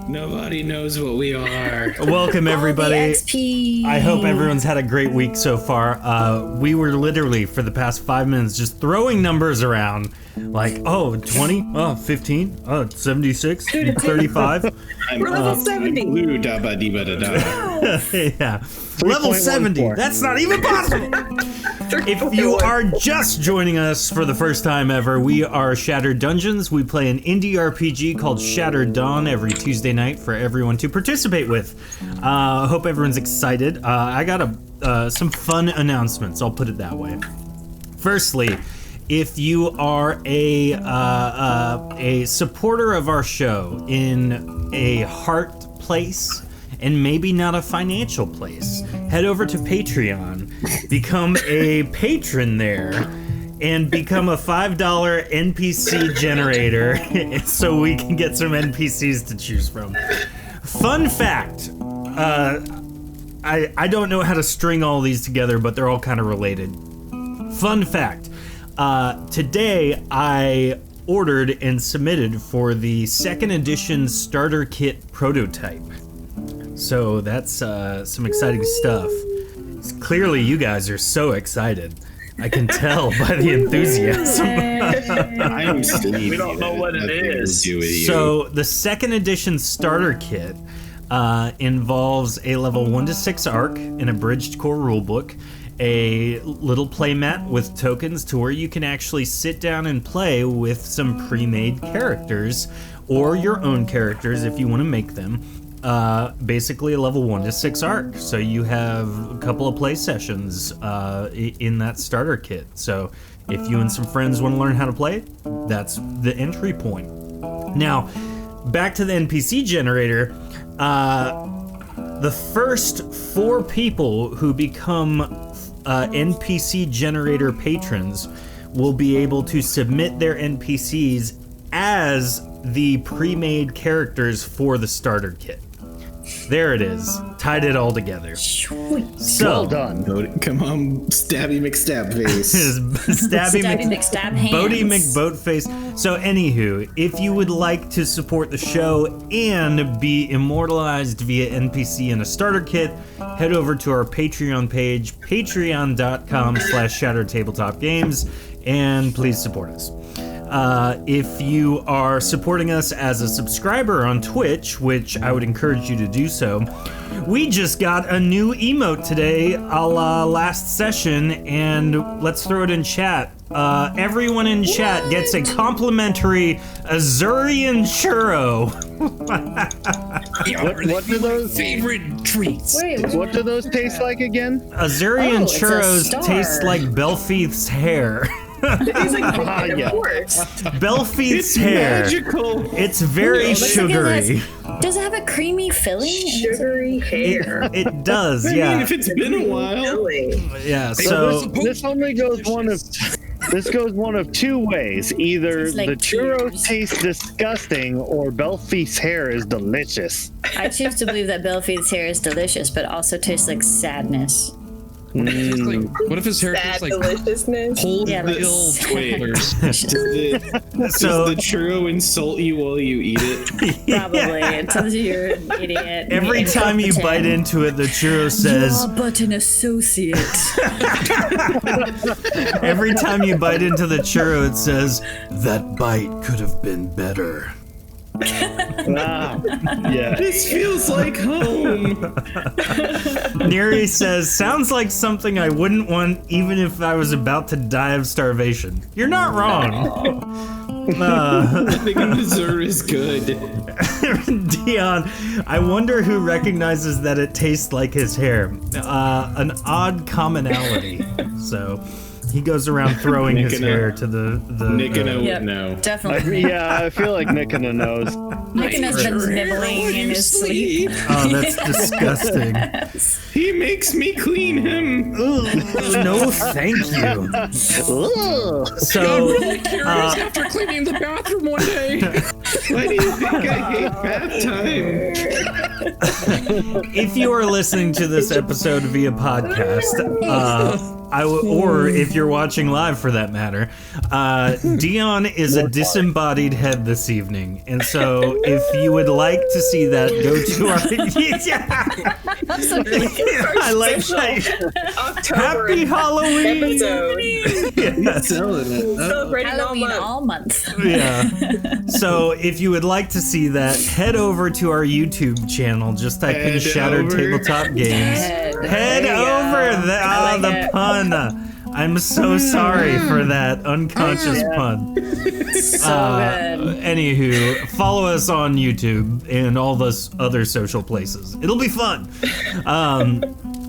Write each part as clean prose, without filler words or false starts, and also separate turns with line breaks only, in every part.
Nobody knows what we are.
Welcome, everybody.
XP.
I hope everyone's had a great week so far. We were literally, for the past 5 minutes, just throwing numbers around. Like, 20, 15, 76, 35.
We're level 70.
Blue, da ba dee ba da da.
Yeah. Level 70. That's not even possible. If you are just joining us for the first time ever, we are Shattered Dungeons. We play an indie RPG called Shattered Dawn every Tuesday night for everyone to participate with. Hope everyone's excited. I got some fun announcements, I'll put it that way. Firstly, if you are a supporter of our show in a heart place, and maybe not a financial place, head over to Patreon, become a patron there, and become a $5 NPC generator so we can get some NPCs to choose from. Fun fact, I don't know how to string all these together, but they're all kind of related. Fun fact, today I ordered and submitted for the 2nd edition starter kit prototype. So that's some exciting stuff. Clearly you guys are so excited. I can tell by the enthusiasm.
I'm Steve.
We don't know what it is.
So the 2nd edition starter kit involves a level 1 to 6 arc, an abridged core rulebook, a little playmat with tokens to where you can actually sit down and play with some pre-made characters, or your own characters if you want to make them. Basically a level 1 to 6 arc, so you have a couple of play sessions in that starter kit. So if you and some friends want to learn how to play it, that's the entry point. Now, back to the NPC generator. The first 4 people who become NPC generator patrons will be able to submit their NPCs as the pre-made characters for the starter kit. There it is. Tied it all together.
Sweet.
So,
well done.
Come on, Stabby McStab face.
Stabby
McStab hands.
Bodie McBoatface. So anywho, if you would like to support the show and be immortalized via NPC in a starter kit, head over to our Patreon page, patreon.com/shatteredtabletopgames, and please support us. If you are supporting us as a subscriber on Twitch, which I would encourage you to do so, we just got a new emote today, a la last session, and let's throw it in chat. Everyone in chat gets a complimentary Azurian churro.
What do those
favorite treats?
Wait,
What do those taste like again?
Azurian
it's a
churros
star.
taste like Belfie's hair.
It's like,
yeah.
of course.
Belfie's hair.
Magical.
It's very sugary.
Does it have a creamy filling?
Sugary hair.
It does,
I mean,
yeah.
if it's been a while.
Filling.
Yeah, so
This only goes one of 2 ways. Either
It's like
the churros
tears.
taste disgusting or Belfie's hair is delicious.
I choose to believe that Belfie's hair is delicious, but also tastes like sadness.
What if his hair
Sad
tastes like
deliciousness.
whole
Yeah, like
dill
sad.
twiddlers?
Does
So-
the churro insult you while you eat it?
Probably. It tells you you're an idiot.
every time you bite into it, the churro says,
but an associate.
every time you bite into the churro, it says, that bite could have been better.
Yeah.
This feels like home.
Neri says, sounds like something I wouldn't want even if I was about to die of starvation. You're not wrong.
I think Missouri is good.
Dion, I wonder who recognizes that it tastes like his hair. An odd commonality. So he goes around throwing
Nick
his
and
hair to the
Nick and I
Yep,
would know.
definitely.
I feel like Nikana knows.
Nick has been nibbling in his sleep.
Oh, that's disgusting.
He makes me clean him.
No, thank you.
Ugh.
So,
Curious after cleaning the bathroom one day.
Why do you think I hate bath time?
If you are listening to this episode via podcast, or if you're watching live for that matter, Dion is a disembodied head this evening, and so if you would like to see that, go to our. I like that.
October
Happy Halloween!
episode.
Yes.
Selling it.
Celebrating
Halloween
all month.
all month.
Yeah. So if you would like to see that, head over to our YouTube channel. Just type in
Head
Shattered
over.
Tabletop Games. Head
There you
over.
go.
The,
I like
the
it.
pun. I'm so sorry for that unconscious pun.
So good.
Anywho, follow us on YouTube and all those other social places. It'll be fun.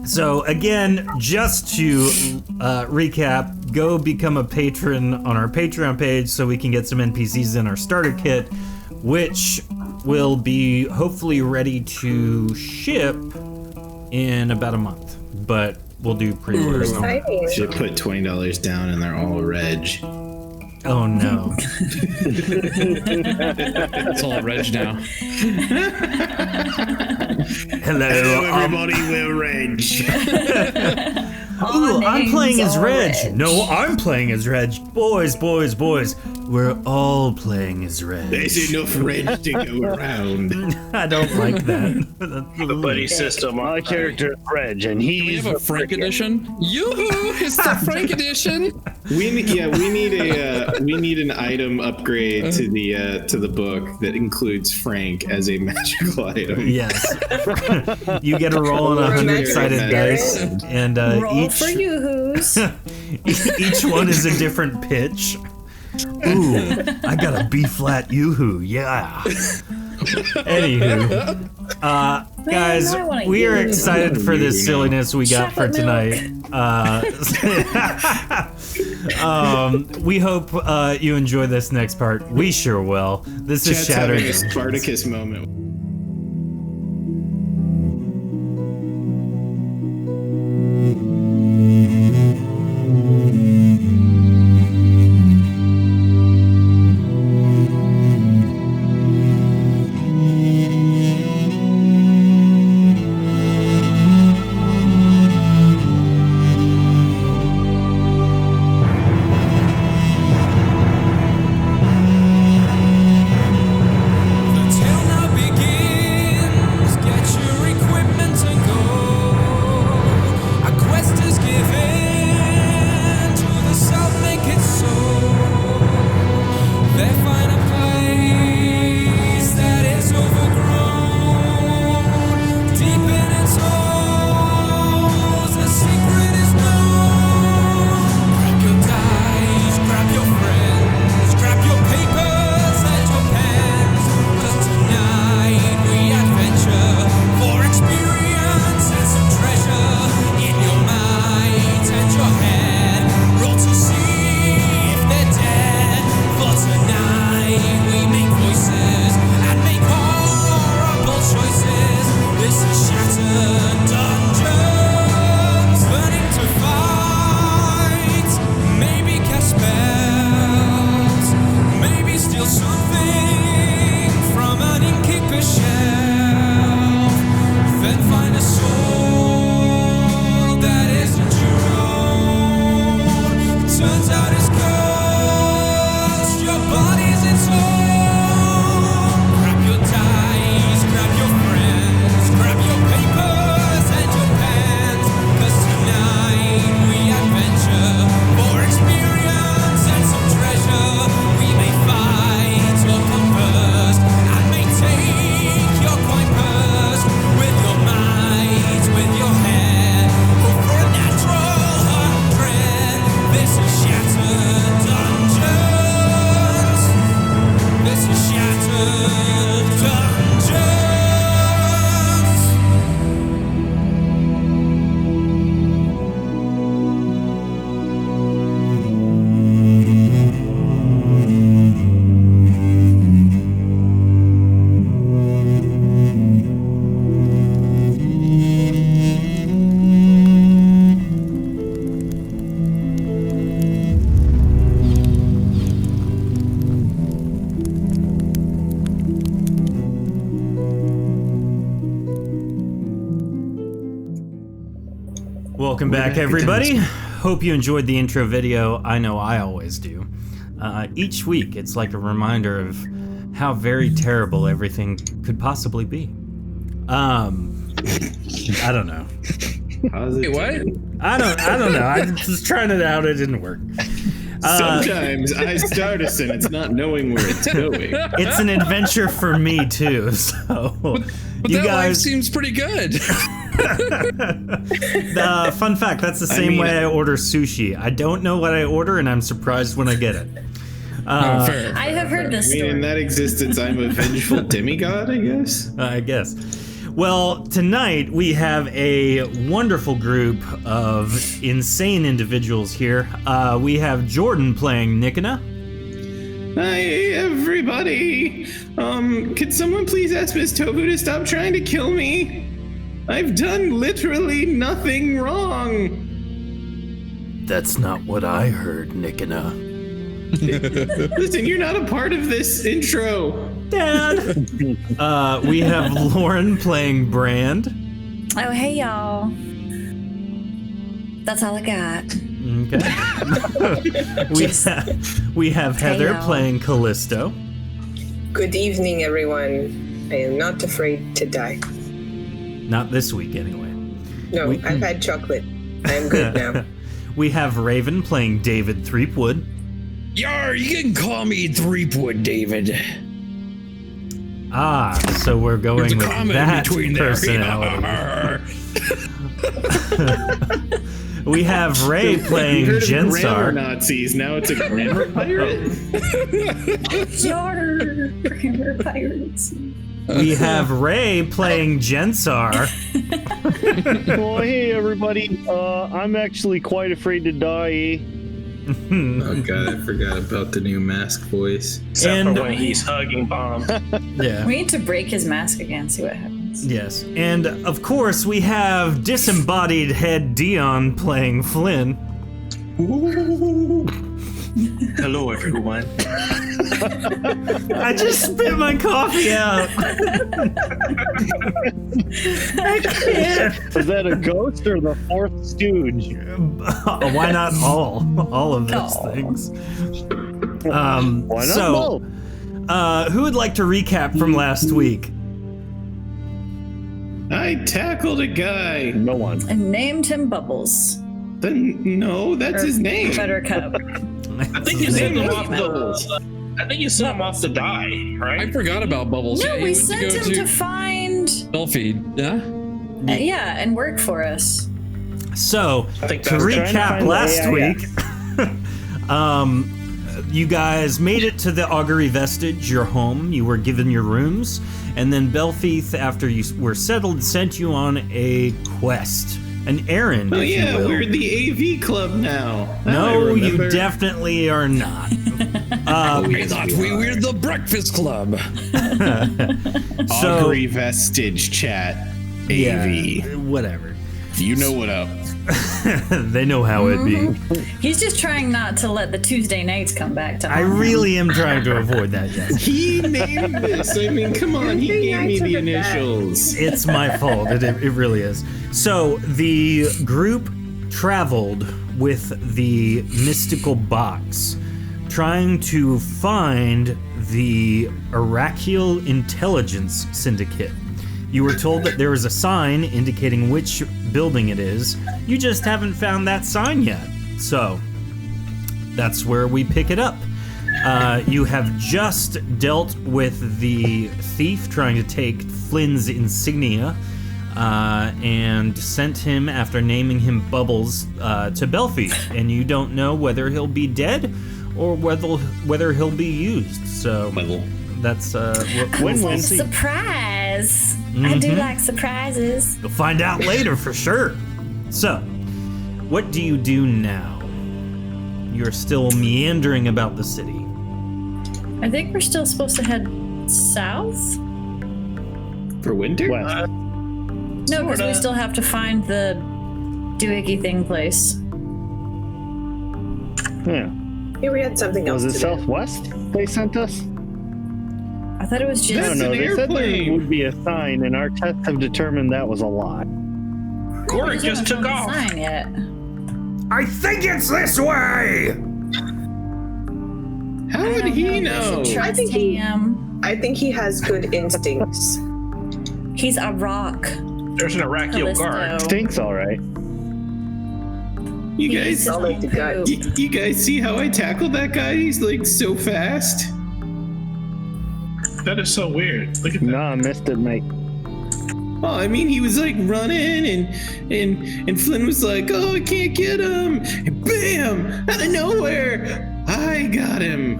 So again, just to recap, go become a patron on our Patreon page so we can get some NPCs in our starter kit, which will be hopefully ready to ship in about a month. But we'll do pre-orders.
Exciting.
Should put $20 down and they're all reg.
Oh no.
It's all reg now.
Hello.
Everybody will reg.
Ooh, I'm
names
playing as
are
Reg.
Reg.
No, I'm playing as Reg. Boys. We're all playing as Reg.
There's enough reg to go around.
I don't like that.
The buddy system. My character is Reg, and
We
Oh,
he's
have a Frank edition. Yoo-hoo! It's the Frank edition.
We need an item upgrade to the book that includes Frank as a magical item.
Yes. You get a roll on a
Or a
100-sided
magic
dice,
item.
and
Roll
each
for yoo-hoos.
each one is a different pitch. Ooh, I got a B flat yoo-hoo, yeah. Anywho, guys,
I want a
we are
yoo-hoo.
excited for this silliness we got for
Chocolate
tonight. We hope you enjoy this next part. We sure will. This is
Chet's having
Shattered.
a Spartacus moment.
Until now begins, get your equipment and go. A quest is given to the south, make it so. They find a place that is overgrown. Deep in its halls, the secret is known. Grab your dice, grab your friends, grab your papers and your pens. 'Cause tonight we adventure for experience and some treasure in your mind and your head. Roll to see if they're dead. For tonight we make voices and make horrible choices. This is Shattered Dungeons. Learning to fight, maybe cast spells, maybe steal something from an innkeeper's shelf. Then find a soul that isn't your own. Turns out it's cursed, your body's its own. Grab
Welcome back, everybody. Hope you enjoyed the intro video. I know I always do. Each week, it's like a reminder of how very terrible everything could possibly be. I don't know.
Wait, what?
I don't know. I was trying it out. It didn't work.
Sometimes I start a sentence not knowing where it's going.
It's an adventure for me too. So
But
you
that life
guys.
seems pretty good.
Fun fact: that's the same way I order sushi. I don't know what I order, and I'm surprised when I get it.
Fair.
I have heard this
I mean, in
story.
that existence, I'm a vengeful demigod, I guess.
I guess. Well, tonight we have a wonderful group of insane individuals here. We have Jordan playing Nikona.
Hi, everybody. Could someone please ask Miss Tofu to stop trying to kill me? I've done literally nothing wrong.
That's not what I heard, Nikona.
Listen, you're not a part of this intro.
Dad. We have Lauren playing Brand.
Oh, hey, y'all. That's all I got.
Okay. we have Heather
y'all.
playing Callisto.
Good evening, everyone. I am not afraid to die.
Not this week, anyway.
No, I've had chocolate. I am good now.
We have Raven playing David Threepwood.
Yar, you can call me Threepwood, David.
Ah, so we're going
There's a
with
comma
that
in between there.
personality. We have Ray playing
You heard of grammar
Jensar.
Nazis, now it's a grammar pirate?
Yarr, grammar pirates.
We have Ray playing Jensar.
Well, hey everybody. I'm actually quite afraid to die.
Oh god, I forgot about the new mask voice.
Except
And-
for when he's hugging Bomb.
Yeah.
We need to break his mask again, see what happens.
Yes. And of course, we have disembodied head Dion playing Flynn.
Hello, everyone.
I just spit my coffee out. I can't.
Is that a ghost or the fourth stooge?
Why not all of those things?
Why not
So,
both?
who would like to recap from last week?
I tackled a guy.
No one.
And named him Bubbles.
No, that's his name.
Buttercup.
I think you sent him off I think you sent him off to die,
I
right?
forgot about Bubbles.
No,
Yeah, he
we
went
sent
to go
him to find,
Bellfeed. Yeah?
yeah, and work for us.
So,
I think
to
that's
trying to
recap
find the
last
AIS.
week, you guys made it to the Augury Vestige, your home. You were given your rooms, and then Belfeath, after you were settled, sent you on a quest, an errand,
Oh
if
yeah,
you will.
we're the AV club now. I
No, you
remember.
definitely are not.
I thought we were the Breakfast Club.
So,
Augury Vestige chat. AV.
yeah, whatever.
You know what up.
They know how it be.
He's just trying not to let the Tuesday nights come back to
I
haunt him.
really am trying to avoid that, yes.
He named this. I mean, come on. He gave me the initials.
It's my fault. It really is. So the group traveled with the mystical box, trying to find the Araqiel Intelligence Syndicate. You were told that there is a sign indicating which building it is. You just haven't found that sign yet. So that's where we pick it up. You have just dealt with the thief trying to take Flynn's insignia, and sent him, after naming him Bubbles, to Belfie. And you don't know whether he'll be dead or whether he'll be used. So that's
Win-win.
Surprise! I do like surprises.
You'll find out later for sure. So, what do you do now? You're still meandering about the city.
I think we're still supposed to head south?
For winter?
West.
No, because we still have to find the doohickey thing place.
Yeah.
Yeah, we had something else
Was it
to do.
southwest they sent us?
I thought it was just.
No,
That's
no.
an
They said there
airplane.
would be a sign, and our tests have determined that was a lie.
Gorik just took off.
Sign yet.
I think it's this way.
How would he know?
I think he-
him.
I think he has good instincts.
He's a rock.
There's an Araqiel guard.
Callisto.
Stinks all right.
You
He
guys,
eats his
I'll let
own
the guy-
poop.
you guys see how I tackled that guy? He's like so fast.
That is so weird. Look at that.
No, I missed it, mate.
Oh, I mean, he was like running, and Flynn was like, "Oh, I can't get him!" And bam, out of nowhere, I got him.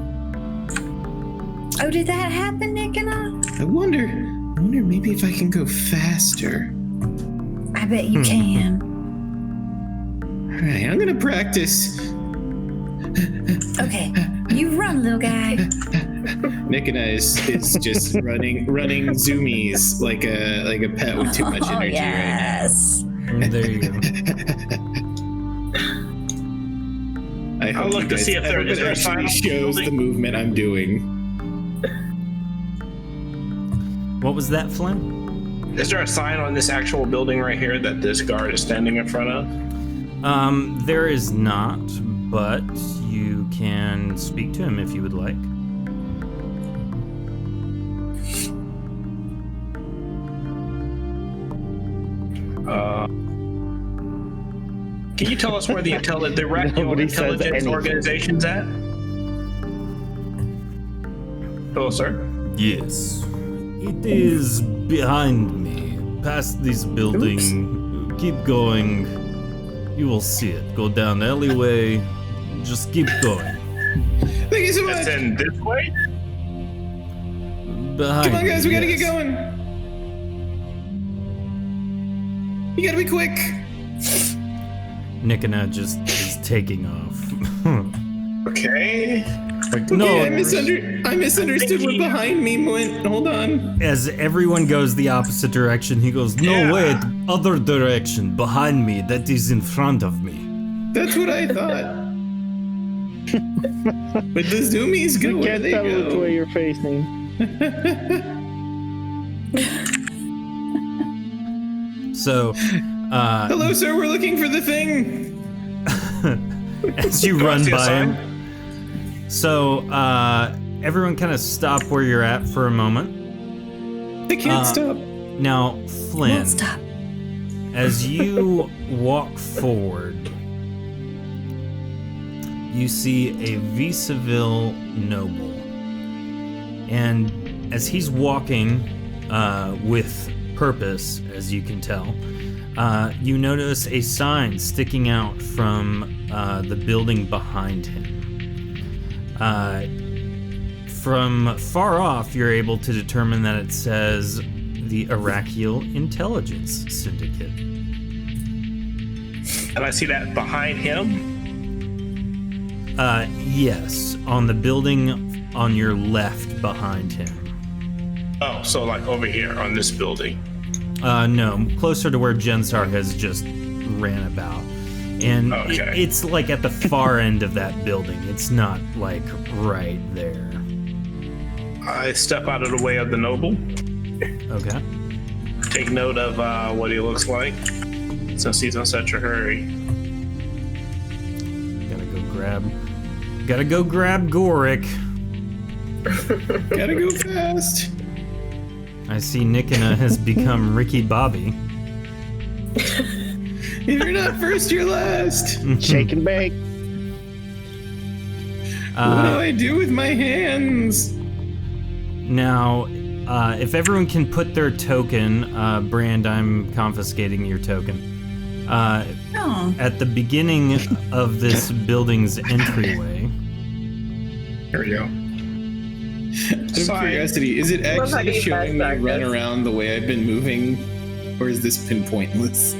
Oh, did that happen, Nickina?
I wonder maybe if I can go faster.
I bet you can.
All right, I'm gonna practice.
Okay, you run, little guy.
Nickina is just running zoomies like a pet with too much
Oh,
energy
yes.
There you go.
right now.
I'll look to see if there is
it
a sign
actually
on the
shows the
building.
movement I'm doing.
What was that, Flynn?
Is there a sign on this actual building right here that this guard is standing in front of?
There is not, but you can speak to him if you would like.
Can you tell us where the Araqiel
Nobody says
intelligence
anything.
organization's at? Hello, sir.
Yes. It is behind me, past this building. Keep going. You will see it. Go down the alleyway. Just keep going.
Thank you so
It's
much.
in this way?
Behind
Come on, guys, we
me,
gotta
yes.
get going. You gotta be quick.
Nickina just is taking off.
Okay.
No,
Okay, I misunderstood what
he-
behind me went. Hold on.
as everyone goes the opposite direction, he goes, "No,
Yeah.
wait, other direction, behind me, that is in front of me."
That's what I thought. But the zoomies go
You
where
can't
they
tell which
go.
way you're facing.
So,
Hello, sir. We're looking for the thing.
as you run
see a
by
sign?
him. So, everyone kind of stop where you're at for a moment.
They can't stop.
Now, Flynn,
Won't stop.
as you walk forward, you see a Viceville noble. And as he's walking with purpose, as you can tell, you notice a sign sticking out from the building behind him. From far off, you're able to determine that it says the Araqiel Intelligence Syndicate.
And I see that behind him.
Yes, on the building on your left behind him.
Oh, so like over here on this building.
No, closer to where Jensar has just ran about. And
Okay.
it's like at the far end of that building. It's not like right there.
I step out of the way of the noble.
Okay.
Take note of what he looks like, since he's in such a hurry.
Gotta go grab Gorik.
Gotta go fast.
I see Nickina has become Ricky Bobby.
If you're not first, you're last.
Shake and bake.
What do I do with my hands?
Now, if everyone can put their token, Brand, I'm confiscating your token.
Oh,
At the beginning of this building's entryway,
Here we go.
Out of curiosity, is it
Love how
actually
you
showing me
fast-tracked
run
this.
around the way I've been moving? Or is this pinpointless?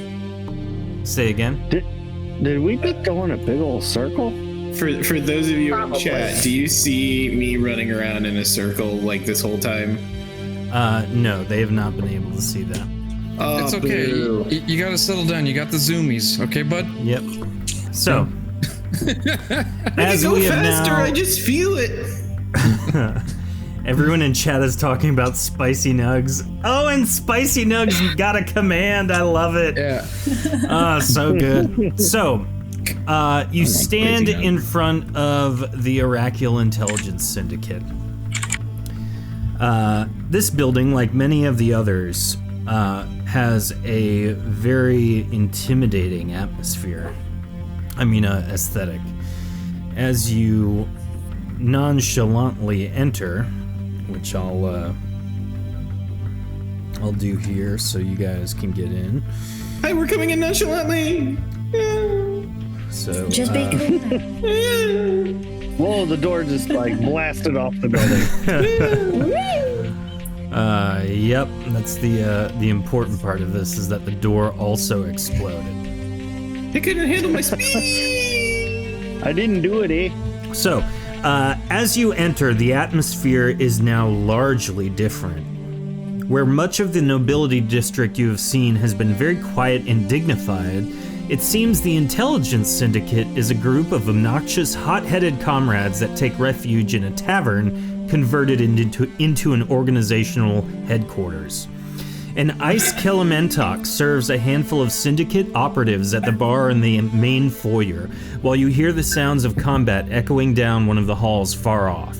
say again.
Did we just go in a big old circle?
For those of you
Probably.
in chat, do you see me running around in a circle like this whole time?
No, they have not been able to see that.
Oh,
It's okay.
boo.
You gotta settle down. You got the zoomies, okay, bud?
Yep. So,
I
as
can go
we have
faster,
now,
I just feel it.
Everyone in chat is talking about spicy nugs. Oh, and spicy nugs got a command. I love it.
Yeah.
Ah, so good. So, you stand in front of the Araqiel Intelligence Syndicate. This building, like many of the others, has a very intimidating atmosphere. I mean, aesthetic. As you nonchalantly enter, which I'll do here so you guys can get in.
Hi, we're coming in nonchalantly.
So
Just be cool.
Whoa, the door just like blasted off the building.
Yep, that's the important part of this is that the door also exploded.
I couldn't handle my speed.
I didn't do it, eh?
So, as you enter, the atmosphere is now largely different. Where much of the Nobility District you have seen has been very quiet and dignified, it seems the Intelligence Syndicate is a group of obnoxious, hot-headed comrades that take refuge in a tavern converted into an organizational headquarters. An Ice Kilimentok serves a handful of Syndicate operatives at the bar in the main foyer, while you hear the sounds of combat echoing down one of the halls far off.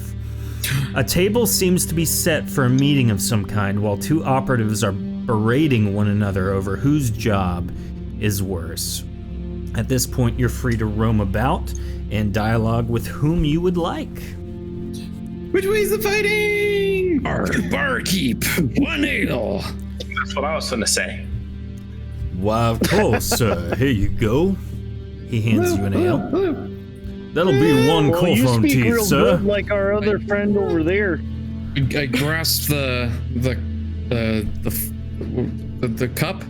A table seems to be set for a meeting of some kind, while two operatives are berating one another over whose job is worse. At this point, you're free to roam about and dialogue with whom you would like.
Which way's the fighting?
Barkeep, one ale.
That's what I was gonna say.
Why, of course, sir. Here you go. He hands you an ale. That'll be one
Well, you
cough on
speak
teeth,
real
sir.
good like our other friend over there.
I grasp the cup.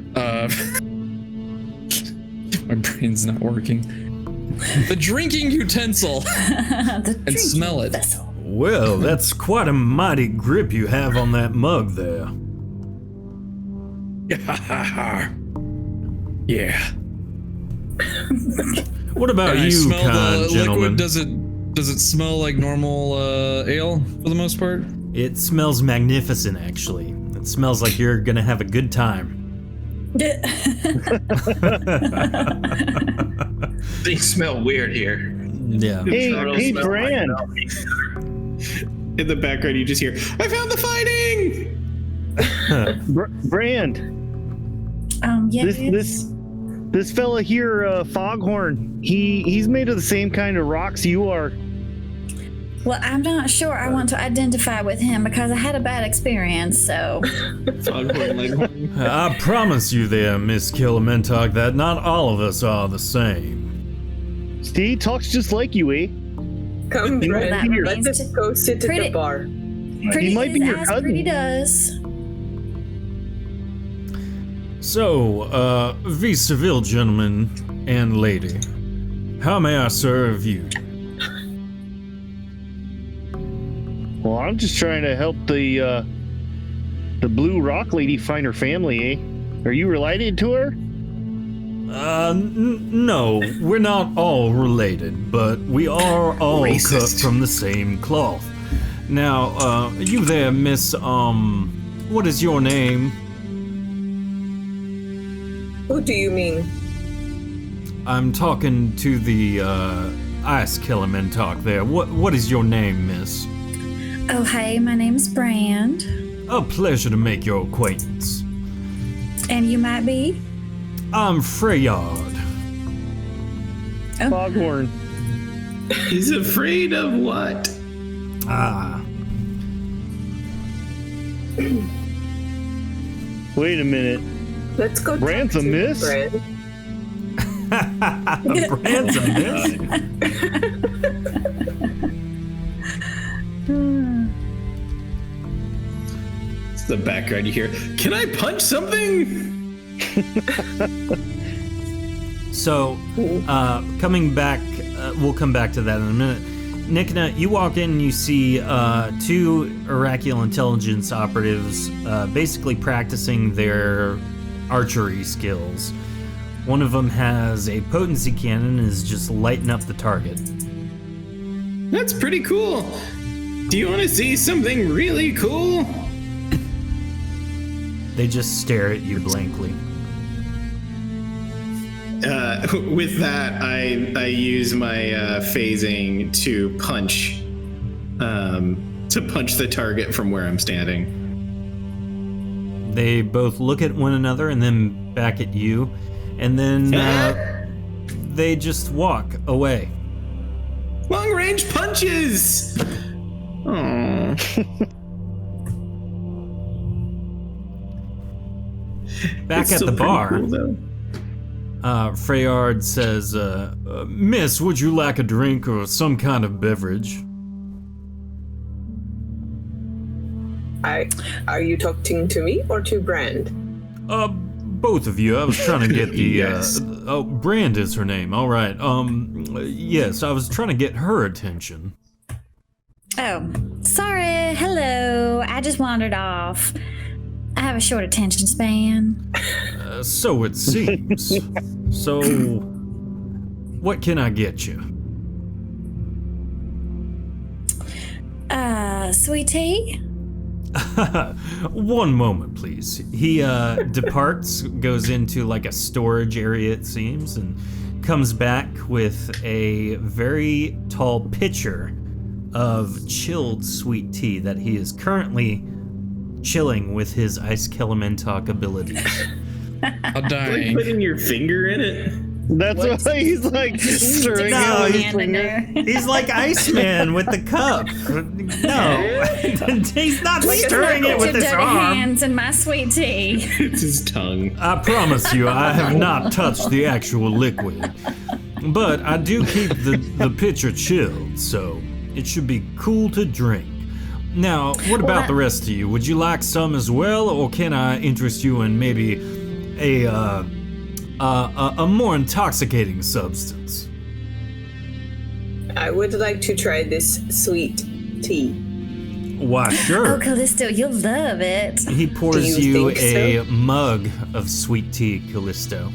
My brain's not working. The drinking utensil. And smell it.
Vessel.
Well, that's quite a mighty grip you have on that mug there.
Yeah.
What about
And I
you,
smell
kind
the
gentleman?
liquid. Does it smell like normal ale for the most part?
It smells magnificent, actually. It smells like you're gonna have a good time.
Things smell weird here.
Yeah.
Hey,
Turtles
hey,
smell like
Brand.
milk.
In the background, you just hear, I found the fighting!
Brand,
Yes.
this fella here, Foghorn, he's made of the same kind of rocks you are.
Well, I'm not sure I want to identify with him because I had a bad experience, so.
Foghorn Leghorn.
I promise you there, Miss Kilimentok, that not all of us are the same.
Steve talks just like you, eh?
Come,
That
Brand.
remains
Let's
to-
go sit at
pretty-
the bar.
Pretty
might be
is
your
as
cousin.
pretty does.
So, vis-a-vis gentleman and lady, how may I serve you?
Well, I'm just trying to help the Blue Rock lady find her family, eh? Are you related to her?
No, we're not all related, but we are all cut
Racist.
from the same cloth. Now, you there, Miss, what is your name?
Who do you mean?
I'm talking to the, Ice Kilimentok there. What is your name, miss?
Oh, hey, my name's Brand.
A pleasure to make your acquaintance.
And you might be?
I'm Freyard.
Foghorn.
He's afraid of what?
Ah,
Wait a minute.
Let's go.
Brand's
talk
a
to
miss?
Brand.
Brand's a miss.
It's the background you hear, can I punch something?
So, coming back, we'll come back to that in a minute. Nikna, you walk in and you see two Araqiel intelligence operatives basically practicing their archery skills. One of them has a potency cannon and is just lighting up the target.
That's pretty cool. Do you want to see something really cool?
They just stare at you blankly.
With that, I use my phasing to punch the target from where I'm standing.
They both look at one another and then back at you, and then they just walk away.
Long range punches! Oh.
Back at the bar,
cool,
Freyard says, Miss, would you like a drink or some kind of beverage?
Are you talking to me or to Brand?
Both of you. I was trying to get the,
Yes.
Brand is her name. All right. Yes, I was trying to get her attention.
Oh, sorry. Hello. I just wandered off. I have a short attention span.
So it seems. So, what can I get you?
Sweet tea?
One moment, please. He departs, goes into like a storage area, it seems, and comes back with a very tall pitcher of chilled sweet tea that he is currently chilling with his Ice Elementalk abilities.
How dying.
Like putting your finger in it.
That's why he's like stirring
No,
it with his
Hand in
finger.
there.
He's like Iceman with the cup. No, he's not stirring it
Put
with
your
his
dirty
arm.
hands in my sweet tea.
It's his tongue.
I promise you, I have not touched the actual liquid. But I do keep the pitcher chilled, so it should be cool to drink. Now, what about the rest of you? Would you like some as well, or can I interest you in maybe a more intoxicating substance?
I would like to try this sweet tea.
Why, sure.
Oh, Callisto, you'll love it.
He pours
Do you
you
think
a mug of sweet tea, Callisto.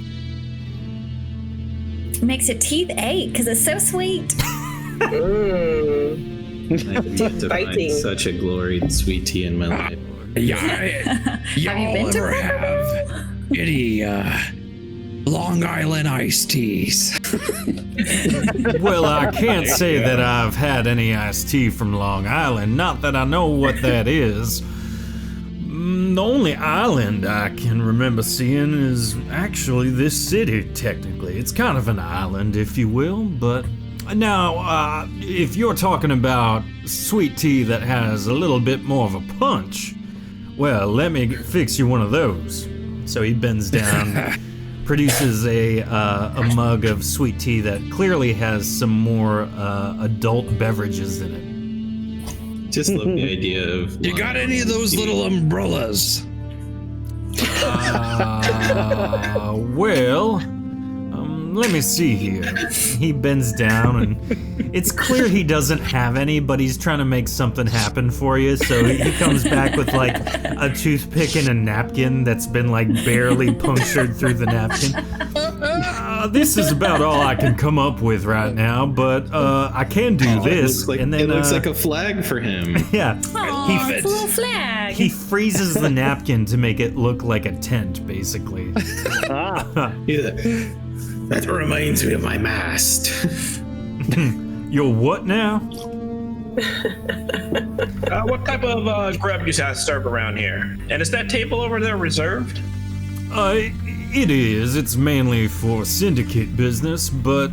Makes your teeth ache because it's so sweet.
Mmm.
I've yet to find
Biting.
such a gloried sweet tea in my life.
Yeah, y'all
Have you been to
ever have any Long Island iced teas?
Well, I can't say that I've had any iced tea from Long Island. Not that I know what that is. The only island I can remember seeing is actually this city, technically. It's kind of an island, if you will, but... Now, if you're talking about sweet tea that has a little bit more of a punch, well, let me fix you one of those. So he bends down, produces a mug of sweet tea that clearly has some more adult beverages in it.
Just love the idea of.
You got any of those little umbrellas?
Well, let me see here. He bends down, and it's clear he doesn't have any, but he's trying to make something happen for you. So he comes back with like a toothpick and a napkin that's been like barely punctured through the napkin. This is about all I can come up with right now, but I can do this.
It looks like a flag for him.
Yeah.
Oh, it's a little flag.
He freezes the napkin to make it look like a tent, basically.
Yeah. That reminds me of my mast.
Your what now?
What type of grub you guys serve around here? And is that table over there reserved?
It is. It's mainly for syndicate business, but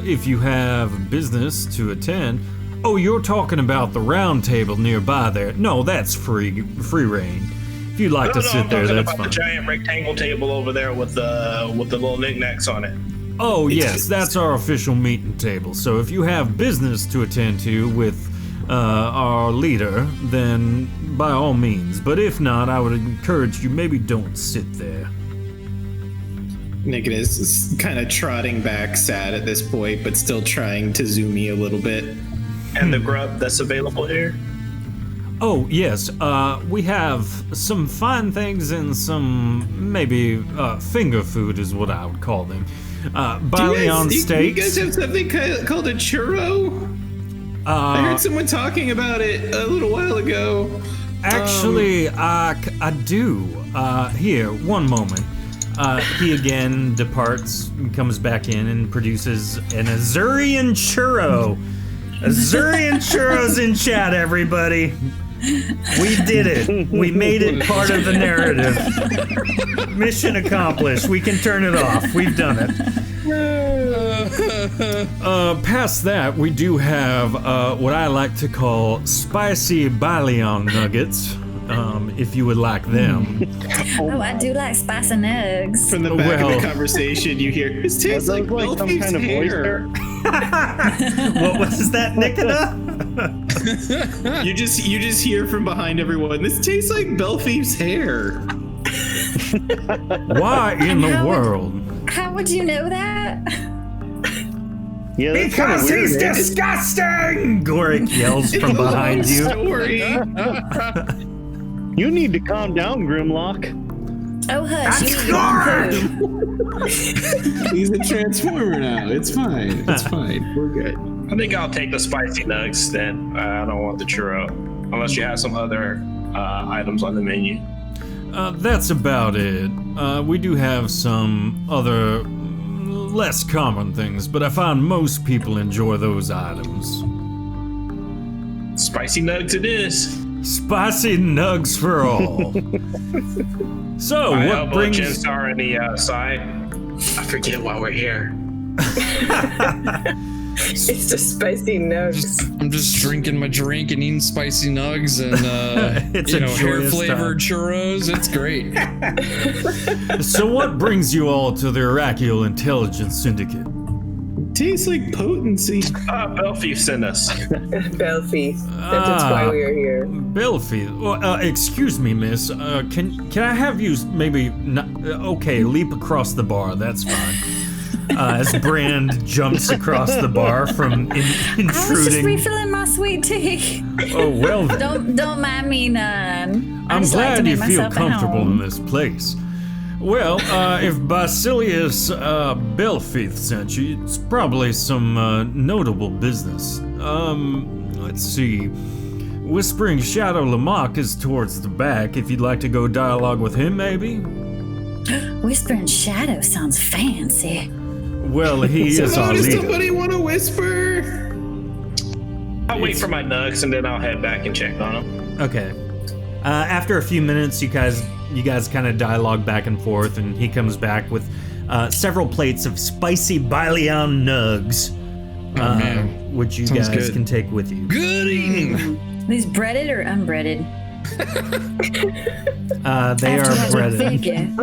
if you have business to attend... Oh, you're talking about the round table nearby there. No, that's free reign. If you'd like to sit
I'm
there,
talking
that's
about
fine.
the giant rectangle table over there with the little knickknacks on it.
Oh, yes, that's our official meeting table. So if you have business to attend to with our leader, then by all means. But if not, I would encourage you maybe don't sit there.
Nicholas is kind of trotting back, sad at this point, but still trying to zoom me a little bit.
And the grub that's available here?
Oh, yes, we have some fine things and some maybe finger food is what I would call them. Baleon
Do you guys
steaks.
have something called a churro? I heard someone talking about it a little while ago.
Actually, I do. Here, one moment. He again departs and comes back in and produces an Azurian churro. Azurian churros in chat, everybody. We did it. We made it part of the narrative. Mission accomplished. We can turn it off. We've done it. Past that, we do have what I like to call spicy balion nuggets. If you would like them.
Oh, I do like spicy nugs.
From the back of the conversation, you hear, this tastes like
some kind of
hair.
What was that, Nikita?
You just hear from behind everyone, this tastes like Belfief's hair.
Why in the world?
How would you know that?
Yeah, that's
because
weird,
he's
man.
disgusting! Goric yells from behind you.
Story.
You need to calm down, Grimlock.
Oh, hush.
That's
You
He's a transformer now. It's fine. It's fine. We're good.
I think I'll take the spicy nugs then. I don't want the churro. Unless you have some other items on the menu.
That's about it. We do have some other less common things, but I find most people enjoy those items.
Spicy nugs it is.
Spicy nugs for all. So,
I
what
elbow
brings...
Jinstar on the side. I forget why we're here.
It's the spicy nugs.
I'm just drinking my drink and eating spicy nugs and
It's
you
a
know, hair
joyous
flavored churros. It's great.
So what brings you all to the Araqiel Intelligence Syndicate?
Tastes like potency.
Belfief sent us.
Belfief. That's why we are here.
Belfief. Well, excuse me, miss. Can I have you maybe... okay, leap across the bar. That's fine. As Brand jumps across the bar from intruding.
I was just refilling my sweet tea.
Oh, well then.
Don't mind me none.
I'm
just like to
glad you
make
feel
myself at
comfortable
home.
in this place. Well, if Basilius Belfief sent you, it's probably some notable business. Let's see. Whispering Shadow Lamarck is towards the back. If you'd like to go dialogue with him, maybe?
Whispering Shadow sounds fancy.
Well, he is
So
our
does
leader.
somebody want to whisper?
I'll wait for my nugs and then I'll head back and check on them.
Okay. After a few minutes, you guys kind of dialogue back and forth, and he comes back with several plates of spicy balion nugs,
man.
which you
Sounds
guys
good.
can take with you.
Good eating.
These breaded or unbreaded?
They are breaded.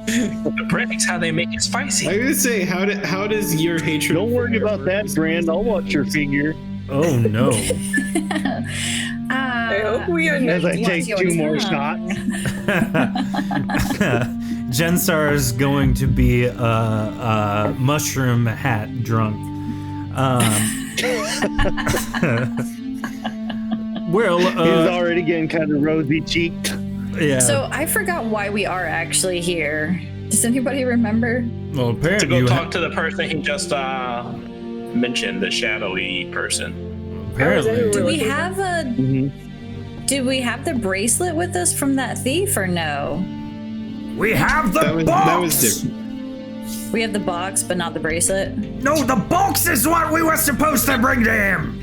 The breading's how they make it spicy.
I was gonna say, how does your hatred?
Don't worry about that, Brand. I'll watch your figure
Oh no.
I hope we are
as I
not.
take
your
2 more
tongue?
shots.
Jensar is going to be a mushroom hat drunk. Well,
He's already getting kind of rosy cheeked.
yeah.
So I forgot why we are actually here. Does anybody remember?
Well,
To
apparently
go
you
talk to the person he just mentioned, the shadowy person.
apparently.
Do we have a?
Mhm.
Do we have the bracelet with us from that thief or no?
We have the
That was different.
We have the box, but not the bracelet.
No, the box is what we were supposed to bring to him.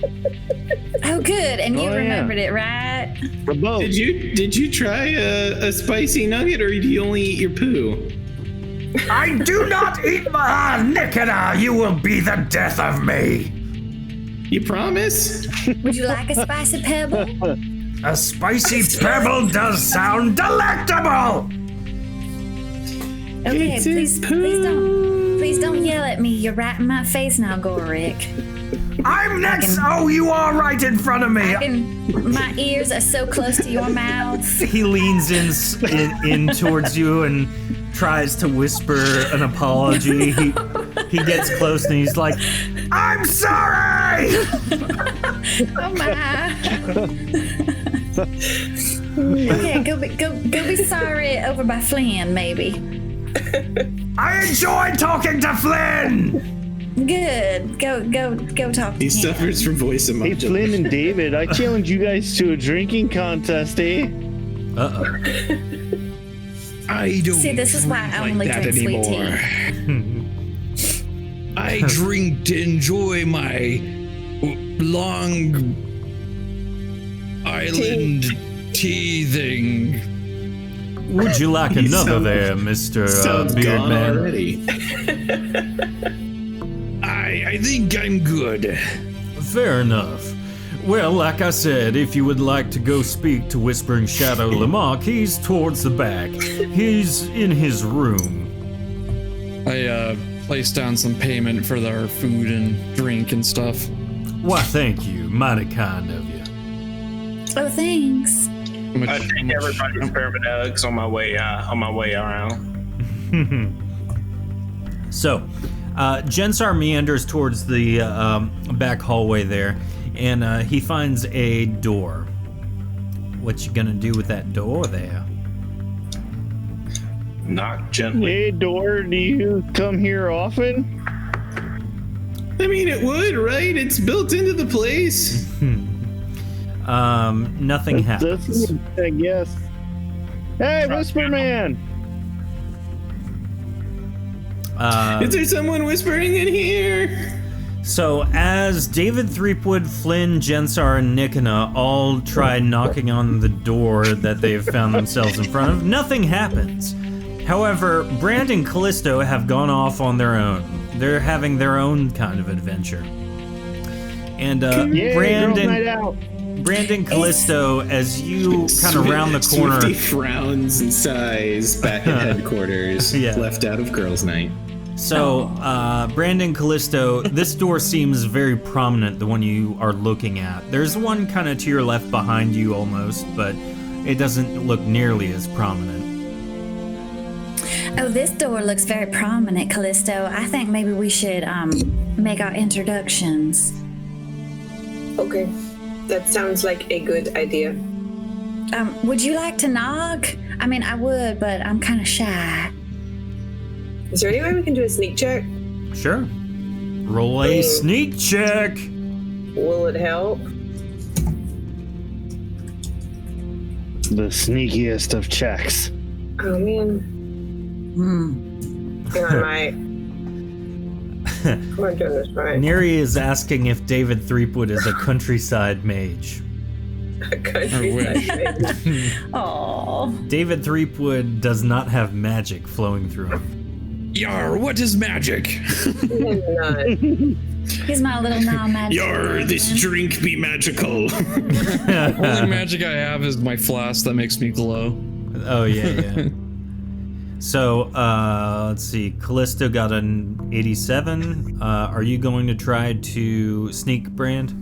Oh, good. And you
Oh, yeah.
remembered it, right?
The boat.
Did you try a spicy nugget, or do you only eat your poo?
I do not eat my Nikita. You will be the death of me.
You promise?
Would you like a spicy pebble?
A spicy pebble does sound delectable.
Okay,
It's
please don't yell at me. You're right in my face now, Gorik.
I'm next. Oh, you are right in front of me.
My ears are so close to your mouth.
He leans in towards you and tries to whisper an apology. He gets close and he's like, "I'm sorry."
Oh my. Okay, go be sorry over by Flynn, maybe.
I enjoy talking to Flynn.
Good. Go talk to
He
him.
suffers from voice
Hey,
modulation.
Flynn and David, I challenge you guys to a drinking contest, eh?
Uh-oh.
I don't
See, this is why I only drink sweet tea.
I drink to enjoy my long island tea thing.
Would you like
You
another
sound-
there, Mr.
Sounds
Beard
gone
Man?
already.
I think I'm good.
Fair enough. Well, like I said, if you would like to go speak to Whispering Shadow Lamont, he's towards the back. He's in his room.
I placed down some payment for our food and drink and stuff.
Why, thank you. Mighty kind of you.
Oh, thanks.
I take everybody's paramedics on my way around.
So, Jensar meanders towards the back hallway there, and he finds a door. What you gonna do with that door there?
Knock gently.
Hey, Door, do you come here often?
I mean, it would, right? It's built into the place.
Nothing happens.
That's, I guess. Hey, Whisper Man!
Is there someone whispering in here?
So, as David Threepwood, Flynn, Jensar, and Nikona all try knocking on the door that they've found themselves in front of, nothing happens. However, Brand and Callisto have gone off on their own. They're having their own kind of adventure. And
Yeah, girls' night out.
Brandon Callisto, as you kind of round the corner.
Swifty frowns and sighs back at headquarters.
Yeah.
Left out of girls' night.
So, Brandon Callisto, this door seems very prominent, the one you are looking at. There's one kind of to your left behind you almost, but it doesn't look nearly as prominent.
Oh, this door looks very prominent, Callisto. I think maybe we should make our introductions.
Okay, that sounds like a good idea.
Would you like to knock? I mean, I would, but I'm kind of shy.
Is there any way we can do a sneak check?
Sure. Roll a sneak check.
Will it help?
The sneakiest of checks.
Oh man. I might. Am I doing this right?
Neri is asking if David Threepwood is a countryside mage.
Oh.
David Threepwood does not have magic flowing through him.
Yar, what is magic?
He's my little non-magic.
Yar, this drink be magical.
Only magic I have is my flask that makes me glow.
Oh, yeah. So, let's see. Callisto got an 87. Are you going to try to sneak, Brand?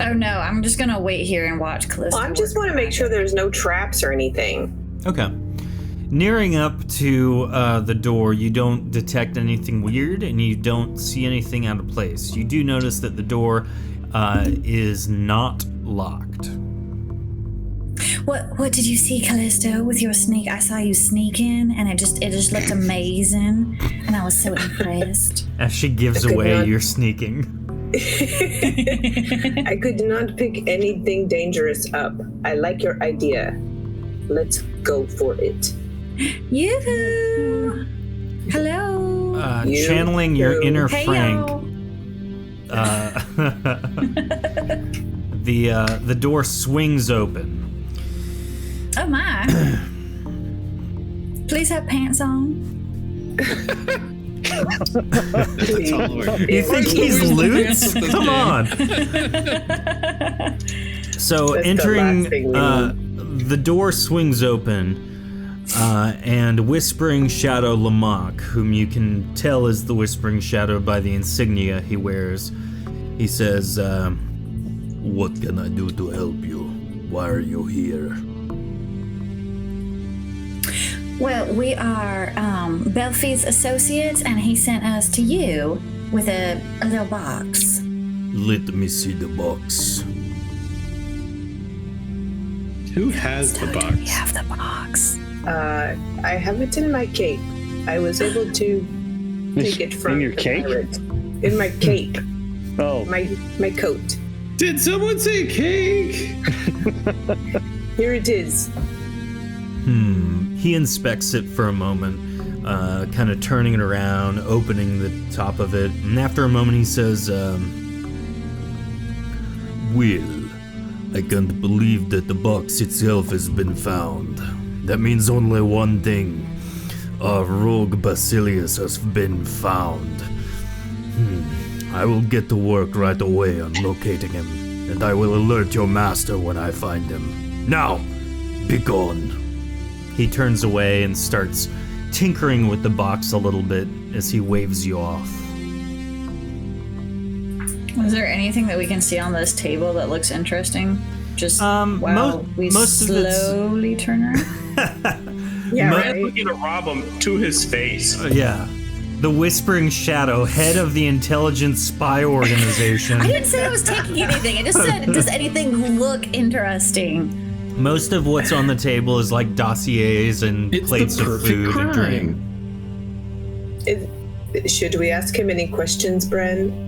Oh no, I'm just gonna wait here and watch Callisto.
Well, I just want to make sure there's no traps or anything.
Okay. Nearing up to the door, you don't detect anything weird and you don't see anything out of place. You do notice that the door is not locked.
What did you see, Callisto, with your sneak? I saw you sneaking, and it just looked amazing, and I was so impressed.
As she gives away your sneaking.
I could not pick anything dangerous up. I like your idea. Let's go for it.
Yoo-hoo! Hello.
Channeling your inner
Hey,
Frank. The door swings open.
Oh my. Please have pants on.
You think he's Lutz? Come on. So
That's
entering,
the last thing we
the door swings open, and Whispering Shadow Lamont, whom you can tell is the Whispering Shadow by the insignia he wears, he says, "What can I do to help you? Why are you here?"
Well, we are Belfie's associates, and he sent us to you with a little box.
Let me see the box.
Who has the
We
box?
have the box.
I have it in my cape. I was able to take it from
In your
the
cake?
pirate. In my cape.
Oh,
My coat.
Did someone say cake?
Here it is.
He inspects it for a moment, kind of turning it around, opening the top of it, and after a moment he says, Will, I can't believe that the box itself has been found. That means only one thing. Our rogue Basilius has been found. I will get to work right away on locating him, and I will alert your master when I find him. Now, be gone. He turns away and starts tinkering with the box a little bit as he waves you off.
Is there anything that we can see on this table that looks interesting? Just
most of it's-
slowly turn around.
Yeah,
Mo-
right.
Looking to rob him to his face.
Yeah. The Whispering Shadow, head of the intelligence spy organization.
I didn't say I was taking anything. I just said, does anything look interesting?
Most of what's on the table is like dossiers and
It's
plates
the
of
perfect
food and drink.
crime.
Should we ask him any questions, Bren?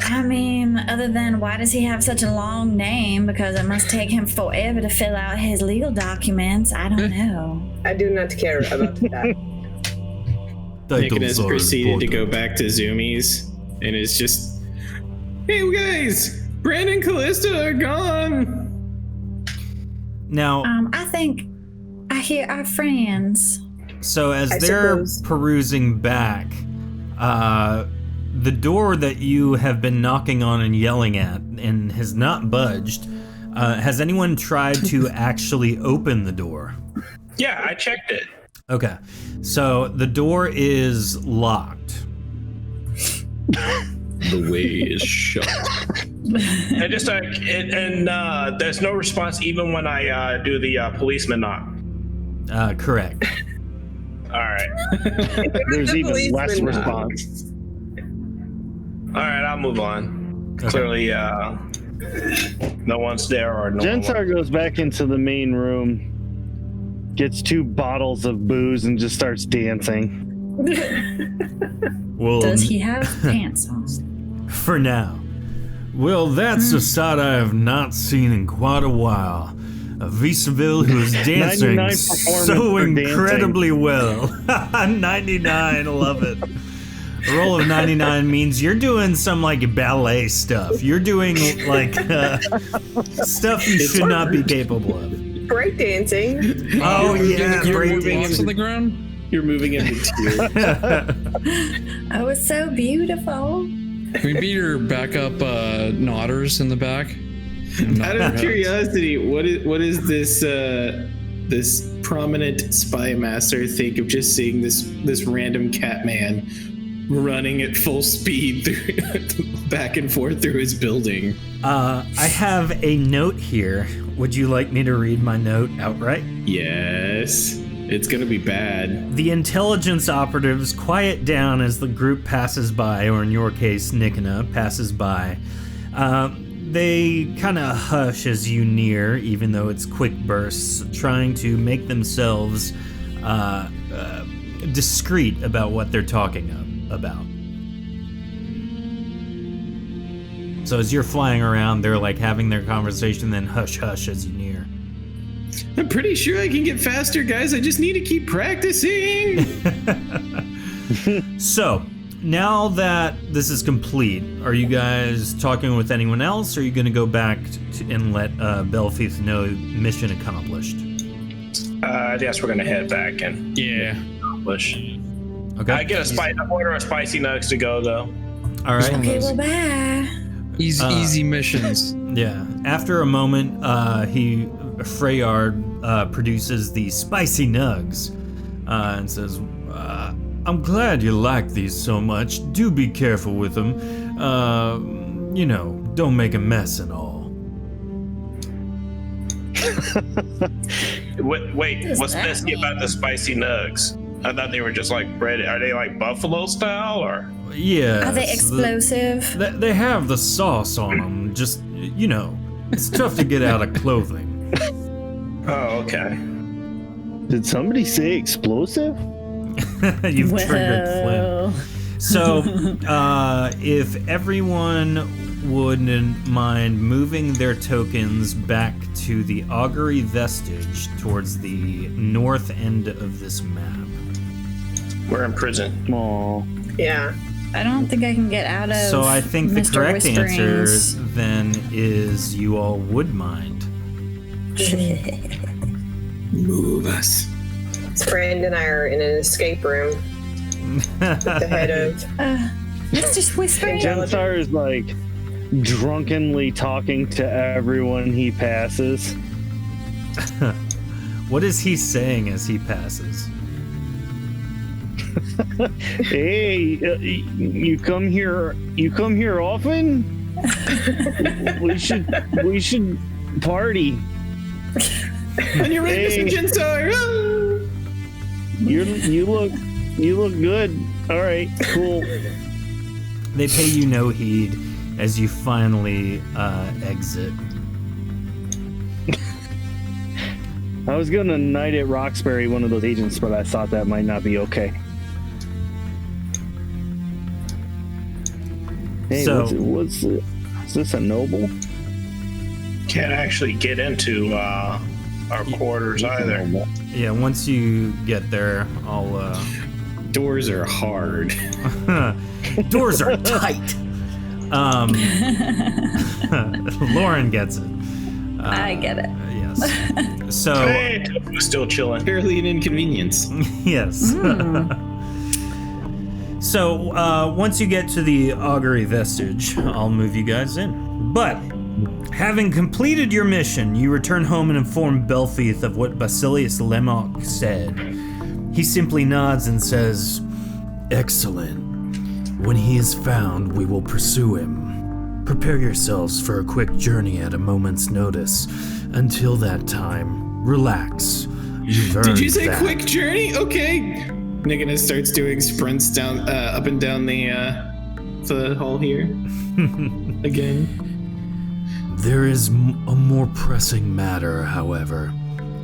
I mean, other than why does he have such a long name? Because it must take him forever to fill out his legal documents. I don't know.
I do not care about that.
Nicholas
Titles are
proceeded to go
important.
back to Zoomies and is just, hey guys, Brandon and Callista are gone.
Now,
I think I hear our friends.
so as
I
they're
suppose.
perusing back, the door that you have been knocking on and yelling at and has not budged, has anyone tried to actually open the door?
Yeah, I checked it.
Okay, so the door is locked.
The way is shut.
And just there's no response even when I do the policeman knock.
Correct.
All right.
there's
The
even less
policeman
response.
All right, I'll move on.
Okay.
Clearly, no one's there or no one.
Jensar goes back into the main room, gets 2 bottles of booze, and just starts dancing.
Well,
Does he have pants on?
for now. Well, that's a sight I have not seen in quite a while. A Visaville who is dancing
99 performance
so
for dancing.
incredibly well. 99, love it. A roll of 99 means you're doing some like ballet stuff. You're doing like stuff you should not be capable of.
Breakdancing.
Oh yeah,
You're
break
moving
dancing.
into the ground?
You're moving into tears.
Oh, it's so beautiful.
Can we beat her backup nodders in the back?
Out of curiosity, what is this this prominent spy master think of just seeing this random cat man running at full speed through, back and forth through his building?
I have a note here. Would you like me to read my note outright?
Yes, it's gonna be bad.
The intelligence operatives quiet down as the group passes by, or in your case, Nikona passes by. They kind of hush as you near, even though it's quick bursts, trying to make themselves discreet about what they're talking about. So as you're flying around, they're like having their conversation, then hush hush as you near.
I'm pretty sure I can get faster, guys. I just need to keep practicing.
So, now that this is complete, are you guys talking with anyone else, or are you going to go back and let Belfieth know mission accomplished?
I guess we're gonna head back and accomplish.
Okay.
I get order a spicy nugs to go though.
All right.
Okay, well, bye.
Easy missions.
Yeah. After a moment, Freyard produces the spicy nugs and says, I'm glad you like these so much. Do be careful with them. Don't make a mess and all.
Wait,
does
what's
that
nasty about the spicy nugs? I thought they were just like bread. Are they like buffalo style or?
Yeah.
Are they explosive?
They have the sauce on them. Just, it's tough to get out of clothing.
Oh, okay.
Did somebody say explosive?
You've triggered Flynn. So, if everyone wouldn't mind moving their tokens back to the augury vestige towards the north end of this map.
We're in prison.
Aw.
Yeah.
I don't think I can get out of.
So I think the
Mr.
correct answer
Whisperings.
then is you all would mind.
Move us.
Brand and I are in an escape room with the head of.
Mr. Whispering.
Gensar is like drunkenly talking to everyone he passes.
What is he saying as he passes?
Hey, you come here often? we should party.
On your right,
Hey.
Mr. Gensar.
You look good. All right, cool.
They pay you no heed as you finally exit.
I was gonna knight at Roxbury one of those agents, but I thought that might not be okay. Hey,
So-
what's is this a noble?
Can't actually get into our quarters either.
Yeah, once you get there, I'll.
Doors are hard.
Doors are tight. Lauren gets it.
I get it.
Yes. So
Hey, we're still chilling.
Barely an inconvenience.
yes. So once you get to the augury vestige, I'll move you guys in. But having completed your mission, you return home and inform Belfieth of what Basilius Lemok said. He simply nods and says, "Excellent. When he is found, we will pursue him. Prepare yourselves for a quick journey at a moment's notice. Until that time, relax. You've earned
Did you say
that."
quick journey? Okay. Nicholas starts doing sprints down, up and down the hall here. Again.
There is a more pressing matter, however.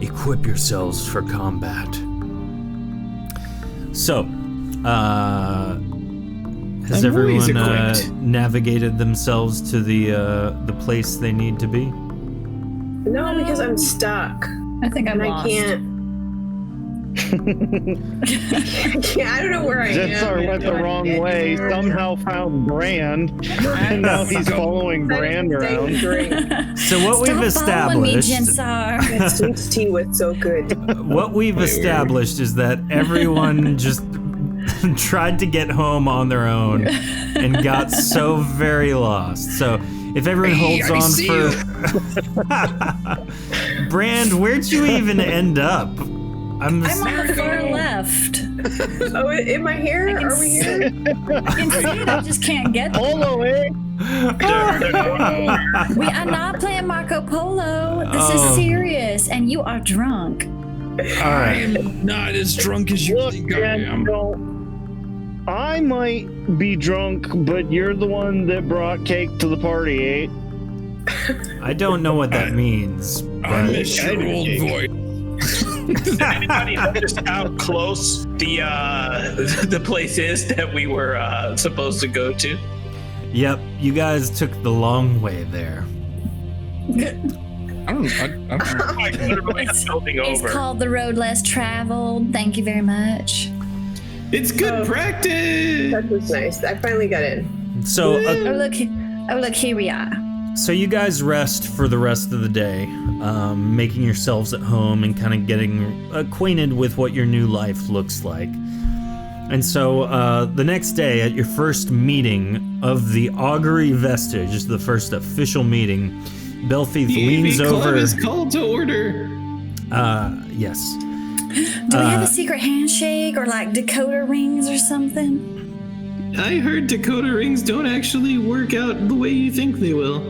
Equip yourselves for combat. So, has
I'm always
everyone
equipped.
navigated themselves to the place they need to be?
No, because I'm stuck.
I think I'm
And I
lost.
can't. I don't know where I am.
Jetsar went the wrong way, somehow found Brand, and now he's following Brand around.
So what we've
Stop following me,
established,
Jensar.
That sweet tea was so good.
what we've established is that everyone just tried to get home on their own and got so very lost. So if everyone holds
I
on
see
for Brand, where'd you even end up?
I'm on the far left.
Oh, am I here?
I can
Are we here?
I can see it. I just can't get there.
Polo, eh?
We are not playing Marco Polo. This
Oh.
is serious, and you are drunk.
All right.
I'm not as drunk as you
Look,
think I am.
no, I might be drunk, but you're the one that brought cake to the party, eh?
I don't know what that means.
I
But
miss your old voice.
Did anybody notice how close the place is that we were supposed to go to?
yep, you guys took the long way there.
I don't
Like literally building
It's
over.
called the road less traveled. Thank you very much.
It's good practice.
That was nice. I finally got in.
So
Oh look, here we are.
So you guys rest for the rest of the day, making yourselves at home and kind of getting acquainted with what your new life looks like. And so the next day, at your first meeting of the Augury Vestige, the first official meeting, Belfieth
The
leans
AV Club
over.
is called to order.
Yes.
Do we have a secret handshake or like decoder rings or something?
I heard Dakota rings don't actually work out the way you think they will.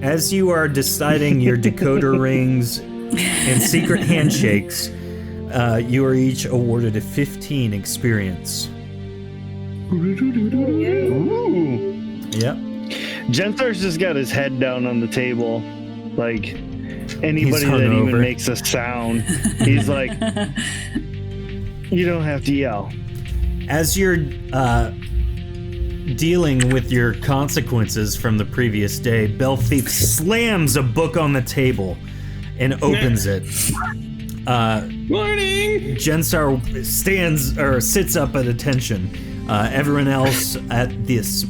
As you are deciding your decoder rings and secret handshakes, you are each awarded a 15 experience.
Ooh.
Yep.
Gensar's just got his head down on the table, like anybody
He's
that even
hungover.
makes a sound. He's like, You don't have to yell.
As you're dealing with your consequences from the previous day, Belthief slams a book on the table and opens it.
Morning!
Jensar sits up at attention. Everyone else at this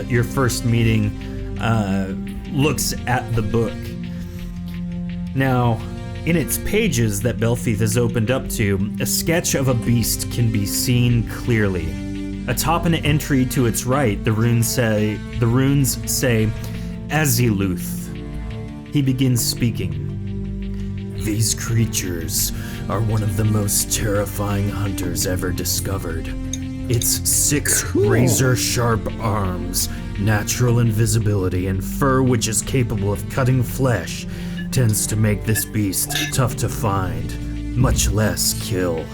your first meeting looks at the book. Now, in its pages that Belthief has opened up to, a sketch of a beast can be seen clearly. Atop an entry to its right, the runes say Aziluth. He begins speaking. These creatures are one of the most terrifying hunters ever discovered. Its 6 razor-sharp arms, natural invisibility, and fur which is capable of cutting flesh tends to make this beast tough to find, much less kill.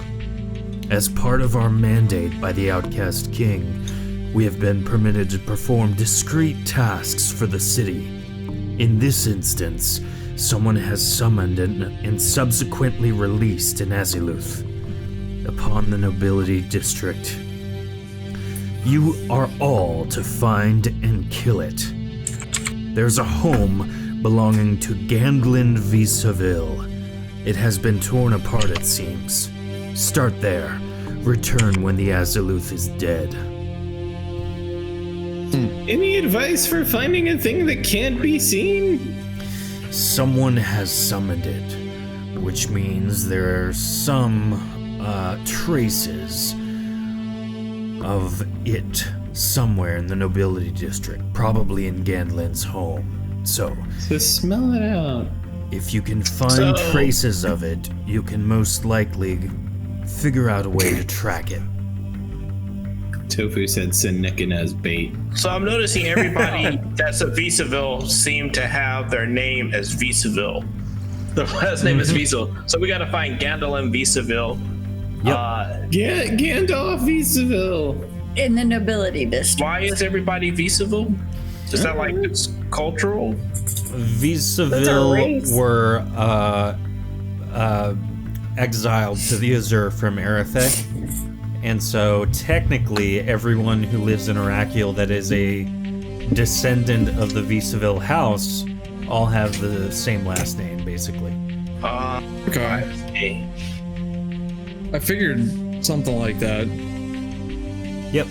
As part of our mandate by the Outcast King, we have been permitted to perform discrete tasks for the city. In this instance, someone has summoned and subsequently released an Aziluth upon the Nobility District. You are all to find and kill it. There's a home belonging to Gandlin v. Seville. It has been torn apart, it seems. Start there. Return when the Aziluth is dead.
Any advice for finding a thing that can't be seen?
Someone has summoned it, which means there are some traces of it somewhere in the Nobility District, probably in Gandlin's home. So
smell it out.
If you can find traces of it, you can most likely figure out a way to track it.
Tofu said send Nicken as bait.
So I'm noticing everybody that's a Visaville seem to have their name as Visaville. The last name is Visaville. So we got to find Gandalf Visaville.
Yep.
Gandalf Visaville.
In the Nobility District.
Why is everybody Visaville? Is that like it's cultural?
Visaville were exiled to the Azure from Erethe. And so technically everyone who lives in Araqiel that is a descendant of the Visaville house all have the same last name, basically.
Okay. I figured something like that.
Yep.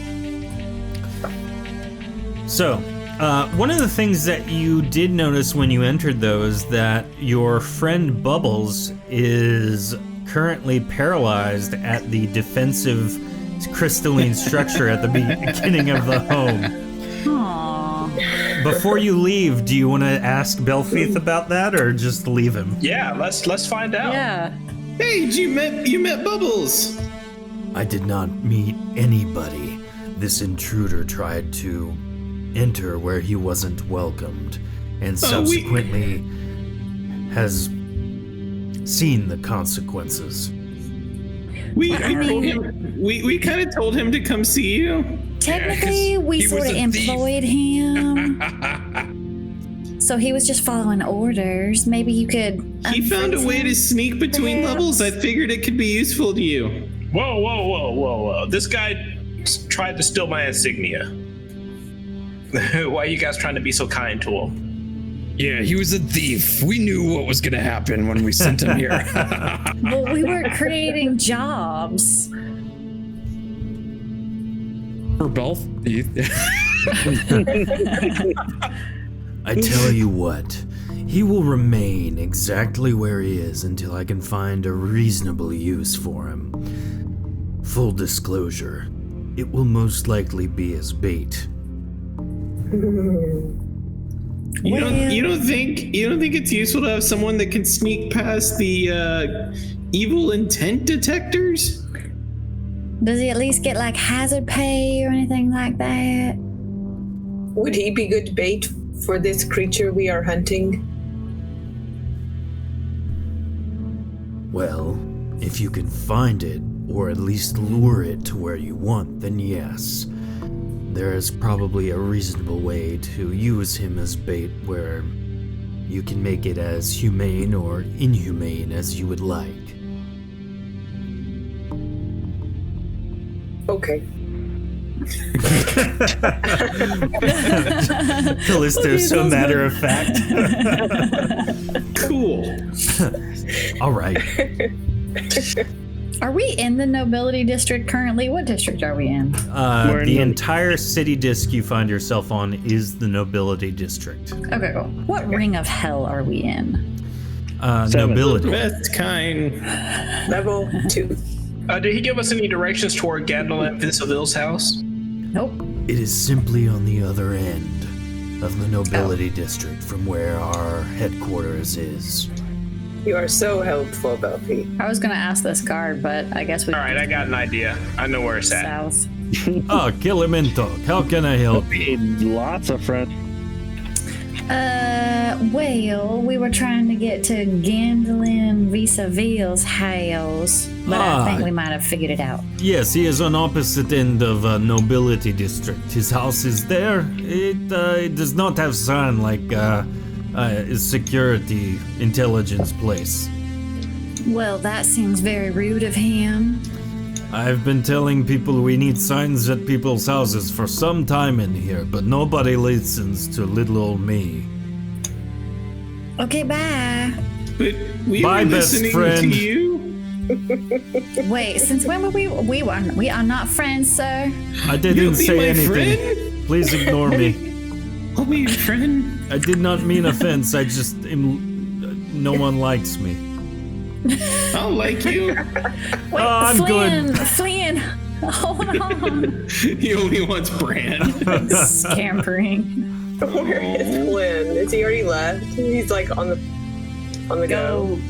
So, one of the things that you did notice when you entered those that your friend Bubbles is currently paralyzed at the defensive crystalline structure at the beginning of the home.
Aww.
Before you leave, do you want to ask Belthief about that, or just leave him?
Yeah, let's find out.
Yeah.
Hey, you met Bubbles.
I did not meet anybody. This intruder tried to enter where he wasn't welcomed, and subsequently has seen the consequences.
We kind of told him to come see you.
Technically, we sort of employed him. So he was just following orders. Maybe you could.
He found a way to sneak between levels. I figured it could be useful to you.
Whoa. This guy tried to steal my insignia. Why are you guys trying to be so kind to him?
Yeah, he was a thief. We knew what was going to happen when we sent him here.
Well, we were creating jobs.
For both?
I tell you what, he will remain exactly where he is until I can find a reasonable use for him. Full disclosure, it will most likely be as bait.
You don't think it's useful to have someone that can sneak past the evil intent detectors?
Does he at least get like hazard pay or anything like that?
Would he be good bait for this creature we are hunting?
Well, if you can find it, or at least lure it to where you want, then yes. There is probably a reasonable way to use him as bait where you can make it as humane or inhumane as you would like.
Okay.
Callisto's so matter of fact.
Cool.
All right.
Are we in the Nobility District currently? What district are we in?
We're in
The
the-
entire city disc you find yourself on is the Nobility District.
Okay, cool. What ring of hell are we in?
Seven.
Nobility.
Best kind.
Level 2.
Did he give us any directions toward Gandalf Vinceville's house?
Nope.
It is simply on the other end of the Nobility District from where our headquarters is.
You are so helpful, Belfie.
I was gonna ask this guard, but I guess we.
All right, I got an idea. I know where it's at.
South.
Ah, Killimintok, how can I help you?
Lots of friends.
Well, we were trying to get to Gandalin Vinceville's house, but I think we might have figured it out.
Yes, he is on opposite end of Nobility District. His house is there. It does not have sign like a security intelligence place.
Well, that seems very rude of him.
I've been telling people we need signs at people's houses for some time in here, but nobody listens to little old me.
Okay, bye.
But we
Bye,
were
best
listening
friend.
to you.
Wait, since when were we are not friends, sir?
I
You'll
didn't
be
say
my
anything.
friend?
Please ignore me.
I'll be your friend.
I did not mean offense. I just no one likes me.
I'll like you.
Wait,
I'm
Flynn,
good.
Flynn, hold on.
He only wants Bran.
Scampering.
Where is Flynn? Is he already left? He's like on the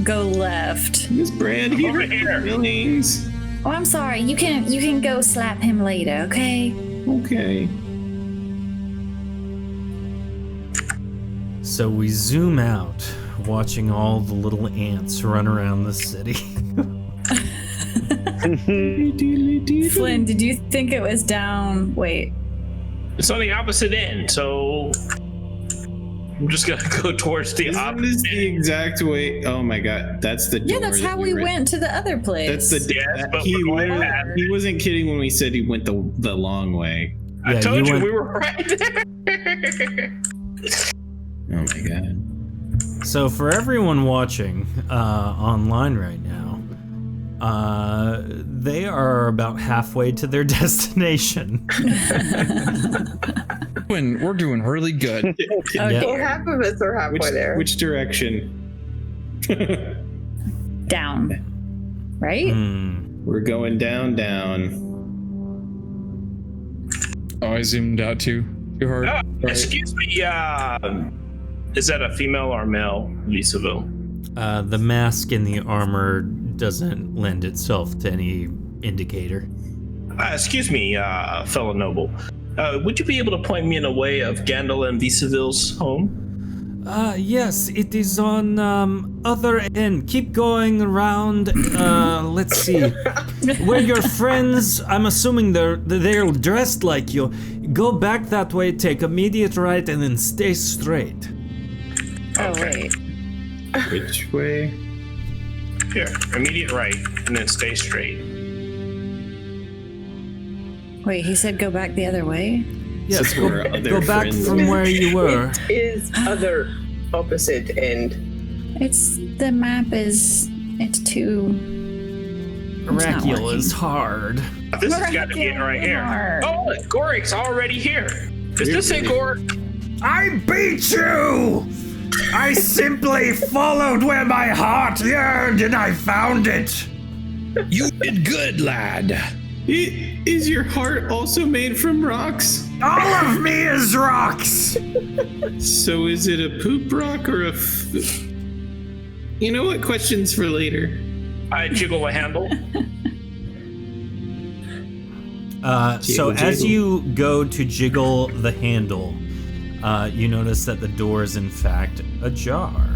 Go left.
Miss Bran, he
Over
hurt
here.
my feelings.
Oh, I'm sorry. You can go slap him later, okay?
Okay.
So we zoom out, watching all the little ants run around the city.
Flynn, did you think it was down? Wait.
It's on the opposite end, so I'm just gonna go towards the
Isn't
opposite.
this the exact way? Oh my god, that's the door.
Yeah, that's
that
how we
read.
went to the other place.
That's the
Yes, but
he
we're going
literally-
back.
he wasn't kidding when we said he went the long way.
I
Yeah,
told
you
you
went-
we were right there.
Oh my god.
So for everyone watching online right now, they are about halfway to their destination.
We're doing really good.
Yeah.
Well, half of us are halfway there.
Which direction?
down. Right?
We're going down.
Oh, I zoomed out too hard. Right.
Excuse me, is that a female or male Vinceville?
The mask and the armor doesn't lend itself to any indicator.
Excuse me, fellow noble. Would you be able to point me in a way of Gandalf Vinceville's home?
Yes, it is on other end. Keep going around. Let's see. Where your friends, I'm assuming they're dressed like you. Go back that way, take immediate right, and then stay straight.
Oh, wait.
Which way?
Here, immediate right, and then stay straight.
Wait, he said go back the other way?
Yes,
That's where other
go back
friends
from where you were.
It is other opposite end.
The map is, it's too... not
Araqiel
working.
is hard.
This has got to be it right here.
Hard.
Oh, look, Gorik's already here. Is this a Gorik?
I beat you! I simply followed where my heart yearned and I found it.
You did good, lad.
Is your heart also made from rocks?
All of me is rocks.
So is it a poop rock or a... You know what? Questions for later.
I jiggle a handle.
So
Jiggle,
as
jiggle.
you go to jiggle the handle, you notice that the door is in fact ajar.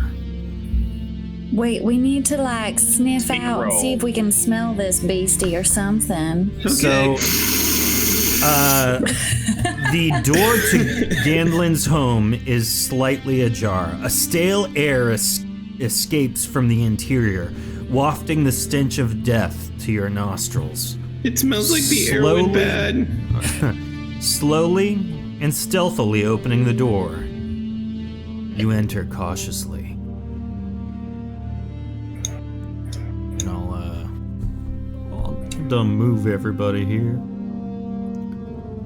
Wait, we need to like sniff
Speak
out and
roll.
see if we can smell this beastie or something.
So, the door to Gandlin's home is slightly ajar. A stale air escapes from the interior, wafting the stench of death to your nostrils.
It smells like the air went bad.
Slowly and stealthily opening the door, you enter cautiously. And I'll move everybody here.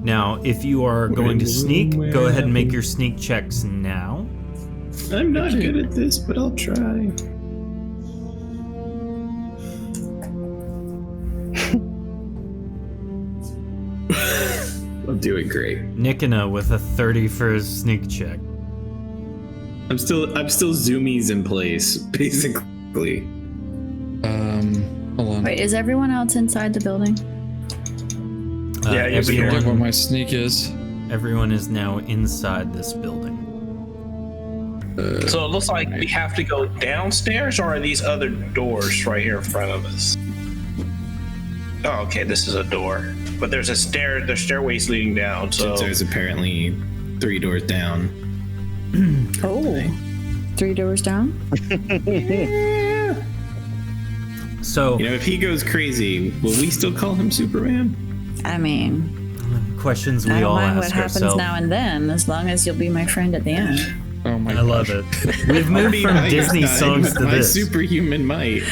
Now, if you are going to sneak, go ahead and make your sneak checks now.
I'm not good at this, but I'll try. I'm doing great.
Nikina with a 30 for his sneak check.
I'm still zoomies in place, basically.
Hold on.
Wait, is everyone else inside the building?
Yeah, you see
Look
everyone,
where my sneak is.
everyone is now inside this building.
So it looks like we have to go downstairs, or are these other doors right here in front of us? Oh, okay, this is a door. But there's there's stairways leading down, so
There's apparently 3 doors down.
Oh. 3 doors down?
So,
If he goes crazy, will we still call him Superman?
I mean,
questions we
I don't
all
mind what
ask
happens
ourselves.
now and then, as long as you'll be my friend at the end.
Oh my
I love it. We've moved
Be
from Disney
Einstein
songs
with
to
my
this.
superhuman might.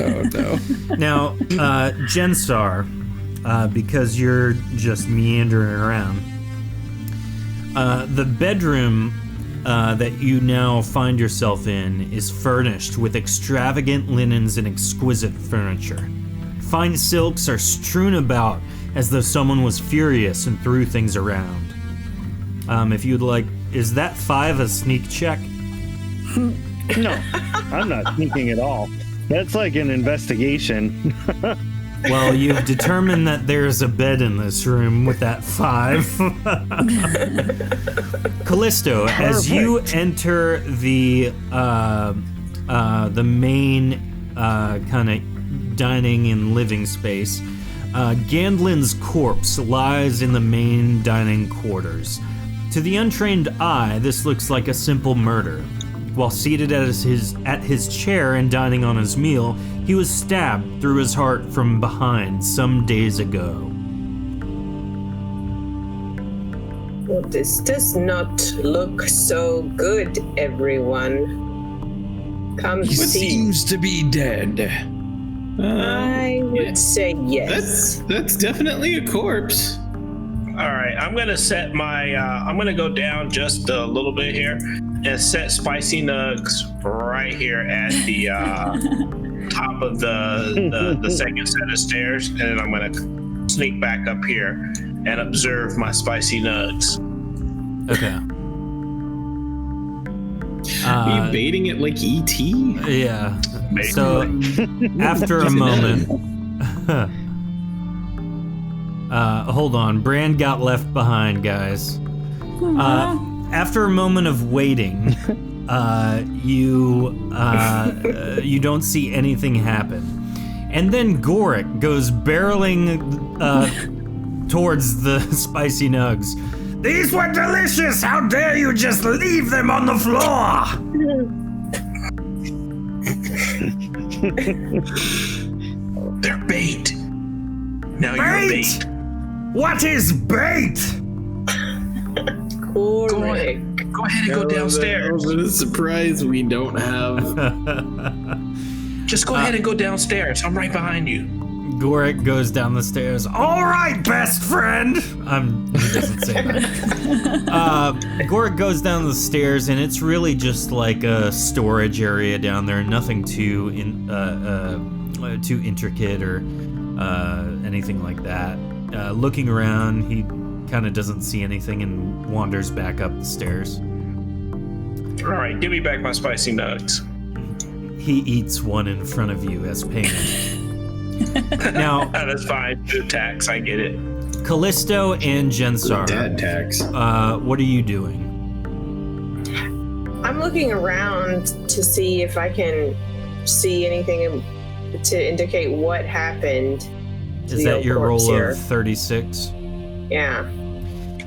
Oh no.
Now, Jensar, because you're just meandering around, the bedroom that you now find yourself in is furnished with extravagant linens and exquisite furniture. Fine silks are strewn about as though someone was furious and threw things around. If you'd like, is that 5 a sneak check?
No, I'm not sneaking at all. That's like an investigation.
Well, you've determined that there's a bed in this room with that 5. Callisto, as you enter the main kind of dining and living space, Gandlin's corpse lies in the main dining quarters. To the untrained eye, this looks like a simple murder. While seated at his chair and dining on his meal, he was stabbed through his heart from behind some days ago.
Well, this does not look so good, everyone. Come
He
see.
seems to be dead.
I would say yes.
That's definitely a corpse.
all right, I'm gonna set my I'm gonna go down just a little bit here and set Spicy Nugs right here at the top of the second set of stairs, and then I'm gonna sneak back up here and observe my Spicy Nugs.
Okay.
Are you baiting it like E.T.?
Yeah.
Basically.
So after a moment, hold on. Brand got left behind, guys. After a moment of waiting, you don't see anything happen, and then Gorick goes barreling towards the Spicy Nugs. These were delicious! How dare you just leave them on the floor!
They're bait. Now you're bait.
What is bait?
Go ahead and go downstairs.
What a surprise we don't have.
Just go ahead and go downstairs. I'm right behind you.
Gorick goes down the stairs. All right, best friend. He doesn't say that. Gorick goes down the stairs, and it's really just like a storage area down there. Nothing too intricate or anything like that. Looking around, he kind of doesn't see anything and wanders back up the stairs.
All right, give me back my Spicy Nugs.
He eats one in front of you as payment. Now,
That's fine. Good tax. I get it.
Callisto and Jensar,
Dad tax.
what are you doing?
I'm looking around to see if I can see anything to indicate what happened. to
Is
the
that
old
your
corpse
roll
here.
of 36?
Yeah.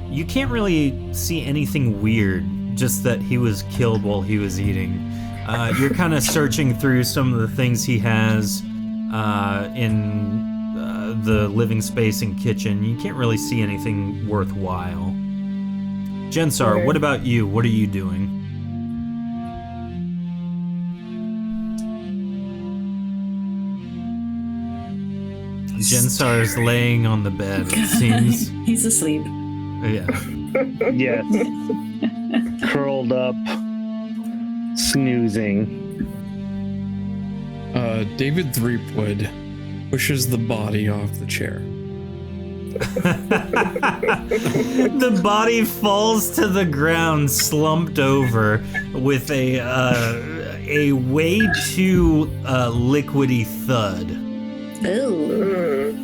You can't really see anything weird, just that he was killed while he was eating. You're kind of searching through some of the things he has in the living space and kitchen. You can't really see anything worthwhile. Jensar,
Okay.
what about you? What are you doing? Jensar is laying on the bed, it seems.
He's asleep.
Yeah.
Yes. Curled up, snoozing.
David Threepwood pushes the body off the chair.
The body falls to the ground, slumped over, with a way too liquidy thud.
Ooh.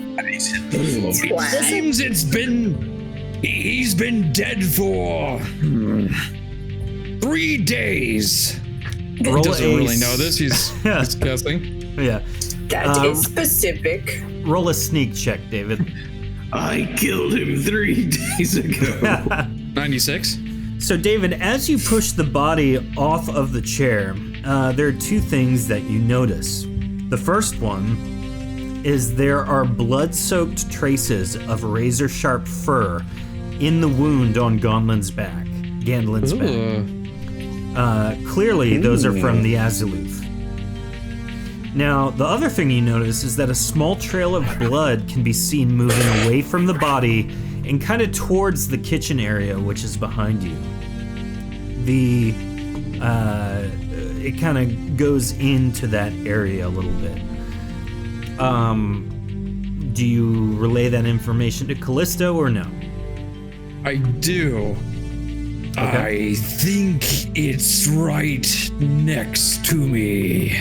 Seems he's been dead for 3 days.
Roll
Doesn't
a
really know this. He's guessing.
Yeah.
That is specific.
Roll a sneak check, David.
I killed him 3 days ago.
96.
So, David, as you push the body off of the chair, there are two things that you notice. The first one is there are blood-soaked traces of razor-sharp fur in the wound on Gandlin's back. Clearly, those are from the Aziluth. Now, the other thing you notice is that a small trail of blood can be seen moving away from the body and kind of towards the kitchen area, which is behind you. It kind of goes into that area a little bit. Do you relay that information to Callisto or no?
I do.
Okay.
I think it's right next to me.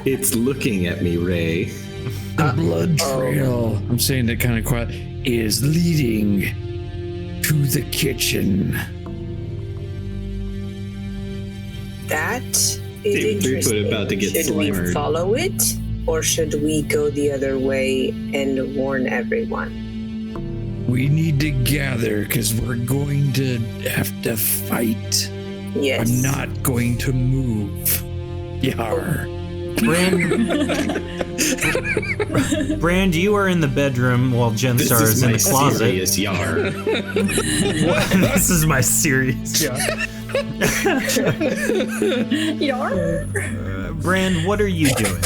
It's looking at me, Ray.
The blood trail, I'm saying that kind of quiet, is leading to the kitchen.
That is
They're
interesting.
about to get
Should we
slammered.
follow it, or should we go the other way and warn everyone?
We need to gather because we're going to have to fight.
Yes.
I'm not going to move. Yar.
Brand, you are in the bedroom while
This
Jensar
is
is in
my
the closet.
serious yar.
This is my serious job.
Yar.
Brand, what are you doing?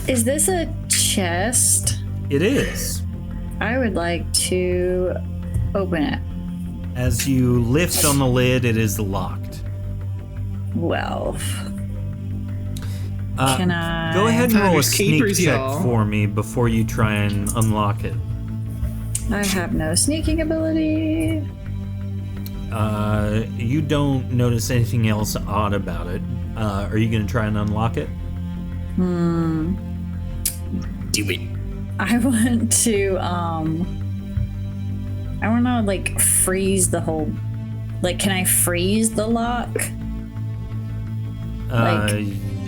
Is this a chest?
It is.
I would like to open it.
As you lift on the lid, it is locked.
Well, can I?
Go ahead and roll a
Finders
sneak
keepers,
check
y'all.
for me before you try and unlock it.
I have no sneaking ability.
You don't notice anything else odd about it. Are you going to try and unlock it?
Do it.
I want to I want to like freeze the whole, like, can I freeze the lock?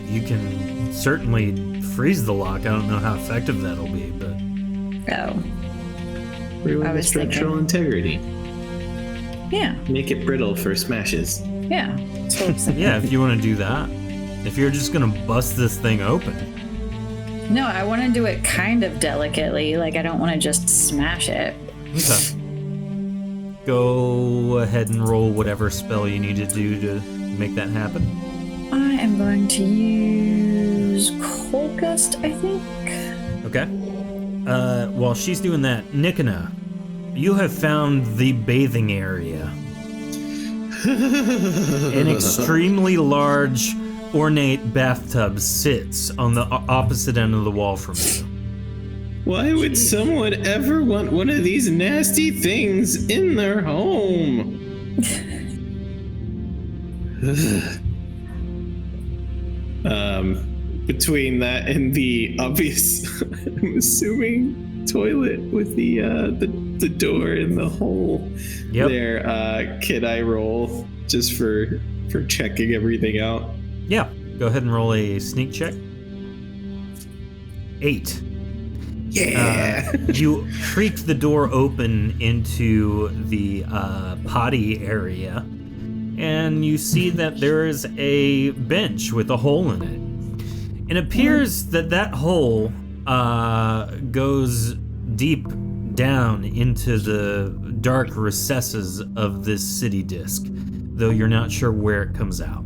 You can certainly freeze the lock. I don't know how effective that'll be, but
Oh,
Ruin
I
the
was
structural integrity.
yeah,
Make it brittle for smashes.
yeah. That's what I'm saying.
yeah, if you want to do that. If you're just going to bust this thing open.
No, I want to do it kind of delicately. Like, I don't want to just smash it.
Okay. Go ahead and roll whatever spell you need to do to make that happen.
I am going to use Cold Gust, I think.
Okay. While she's doing that, Nikona, you have found the bathing area. An extremely large, ornate bathtub sits on the opposite end of the wall from you.
Why would someone ever want one of these nasty things in their home? Between that and the obvious, I'm assuming, toilet with the door in the hole.
Yep.
There, can I roll just for checking everything out?
Yeah. Go ahead and roll a sneak check. 8.
Yeah.
You creak the door open into the potty area, and you see that there is a bench with a hole in it. It appears that hole goes deep down into the dark recesses of this city disk, though you're not sure where it comes out.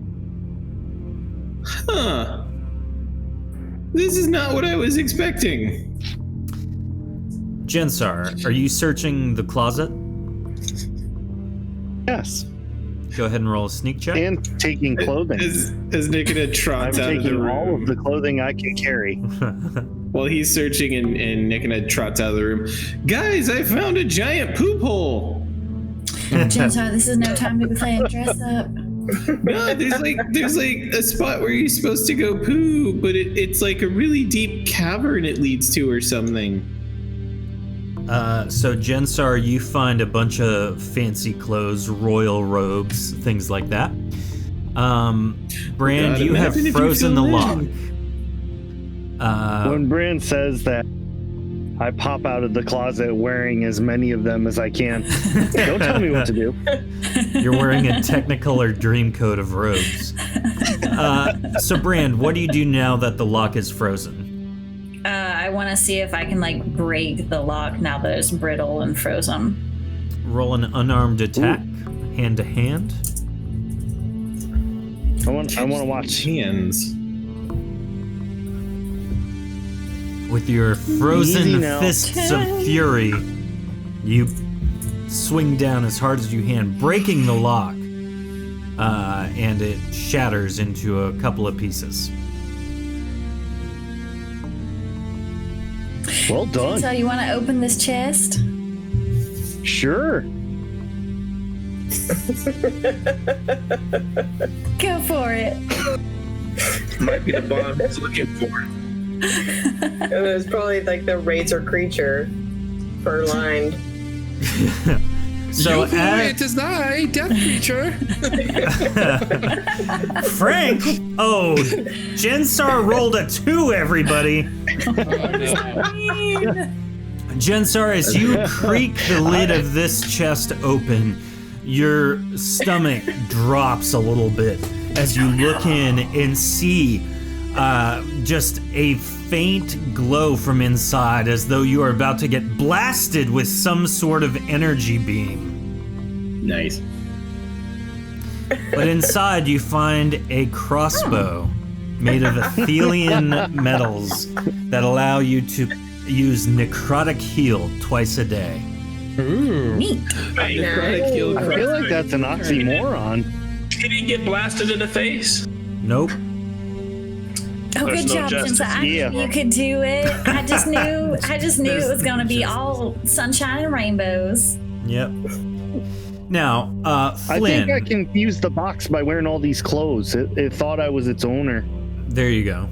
Huh. This is not what I was expecting.
Jensar, are you searching the closet?
Yes.
Go ahead and roll a sneak check.
And taking clothing.
As Nikita
I'm
trots out of the
taking
room.
all of the clothing I can carry.
While he's searching and Nikita trots out of the room. Guys, I found a giant poop hole.
Jensar, this is no time to be playing dress up.
No, there's like a spot where you're supposed to go poo, but it's like a really deep cavern it leads to or something.
So Jensar, you find a bunch of fancy clothes, royal robes, things like that. Brand,
God,
you have
imagine if you
frozen the
fell
lock.
When Brand says that, I pop out of the closet wearing as many of them as I can. Don't tell me what to do.
You're wearing a Technicolor dream coat of robes. So Brand, what do you do now that the lock is frozen?
I want to see if I can like break the lock now that it's brittle and frozen.
Roll an unarmed attack, hand to hand.
I want to watch.
Hands.
With your
Easy
frozen
now.
fists of fury, you swing down as hard as you can, breaking the lock, and it shatters into a couple of pieces.
Well done.
So you want to open this chest?
Sure.
Go for it.
Might be the bomb he's looking for.
It was probably like the razor creature, fur lined.
So
it is I, death creature.
Frank, oh, Jensar rolled a 2, everybody. Jensar, as you creak the lid of this chest open, your stomach drops a little bit as you look in and see just a faint glow from inside, as though you are about to get blasted with some sort of energy beam.
Nice.
But inside you find a crossbow made of Athelian metals that allow you to use necrotic heal twice a day.
Neat.
Necrotic heal
I feel like that's an oxymoron.
He didn't get blasted in the face.
Nope.
Oh,
There's
good
no
job,
justice.
Jensar. I
Yeah.
knew you could do it. I just knew it was gonna be all sunshine and rainbows.
Yep. Now,
I
Flynn.
think I confused the box by wearing all these clothes. It thought I was its owner.
There you go.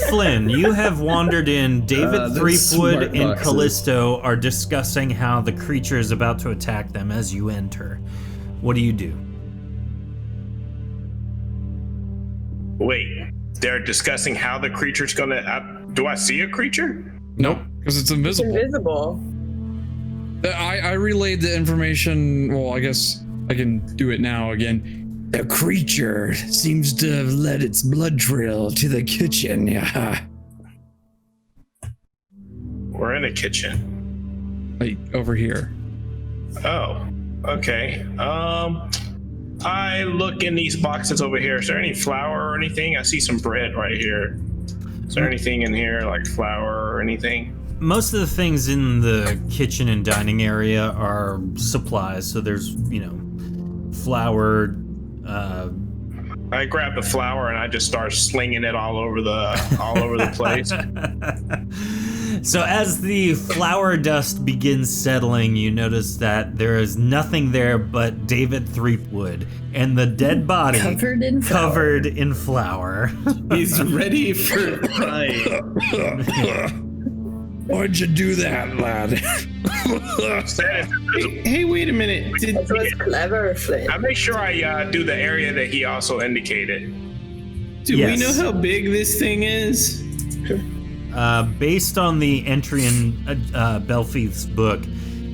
Flynn, you have wandered in. David
the
Threepwood
smart
and
boxes.
Callisto are discussing how the creature is about to attack them as you enter. What do you do?
Wait, they're discussing how the creature's gonna. Do I see a creature?
Nope, because it's
It's
invisible.
invisible.
I relayed the information. Well, I guess I can do it now again.
The creature seems to have led its blood trail to the kitchen. Yeah.
We're in a kitchen.
Like over here.
Oh, okay. I look in these boxes over here. Is there any flour or anything? I see some bread right here. Is there anything in here like flour or anything?
Most of the things in the kitchen and dining area are supplies. So there's, flour.
I grab the flour and I just start slinging it all over the place.
So as the flour dust begins settling, you notice that there is nothing there but David Threepwood and the dead body
Covered in flour.
covered in flour.
He's ready for a fight.
Why'd you do that, lad?
Hey, wait a minute.
That's what's clever, Flynn.
I make sure I do the area that he also indicated.
Do
Yes.
we know how big this thing is?
Based on the entry in Belfieth's book,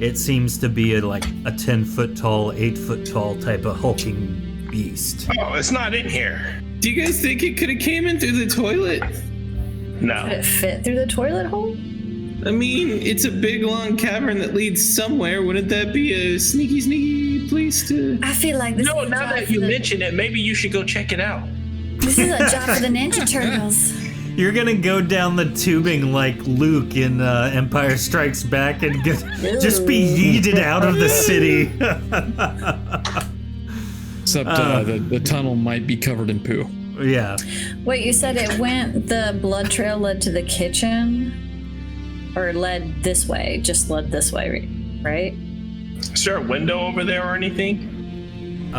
it seems to be like a 10-foot tall, 8-foot tall type of hulking beast.
Oh, it's not in here.
Do you guys think it could have came in through the toilet?
Could
No.
it fit through the toilet hole?
I mean, it's a big, long cavern that leads somewhere. Wouldn't that be a sneaky place to...
I feel like this
No,
is a
now
job
that
for
you
the,
mention it, maybe you should go check it out.
this is a job for the Ninja Turtles.
You're gonna go down the tubing like Luke in Empire Strikes Back and just be yeeted out of the city.
Except the tunnel might be covered in poo.
Yeah.
Wait, you said the blood trail led to the kitchen? Or led this way? Just led this way, right?
Is there a window over there or anything?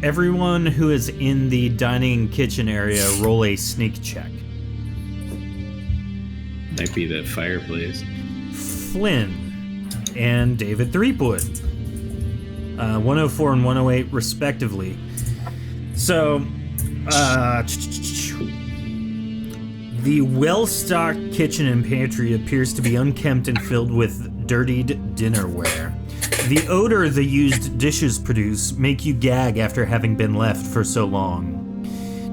Everyone who is in the dining and kitchen area, roll a sneak check.
Might be the fireplace.
Flynn and David Threepwood. 104 and 108 respectively. So, the well-stocked kitchen and pantry appears to be unkempt and filled with dirtied dinnerware. The odor the used dishes produce make you gag after having been left for so long.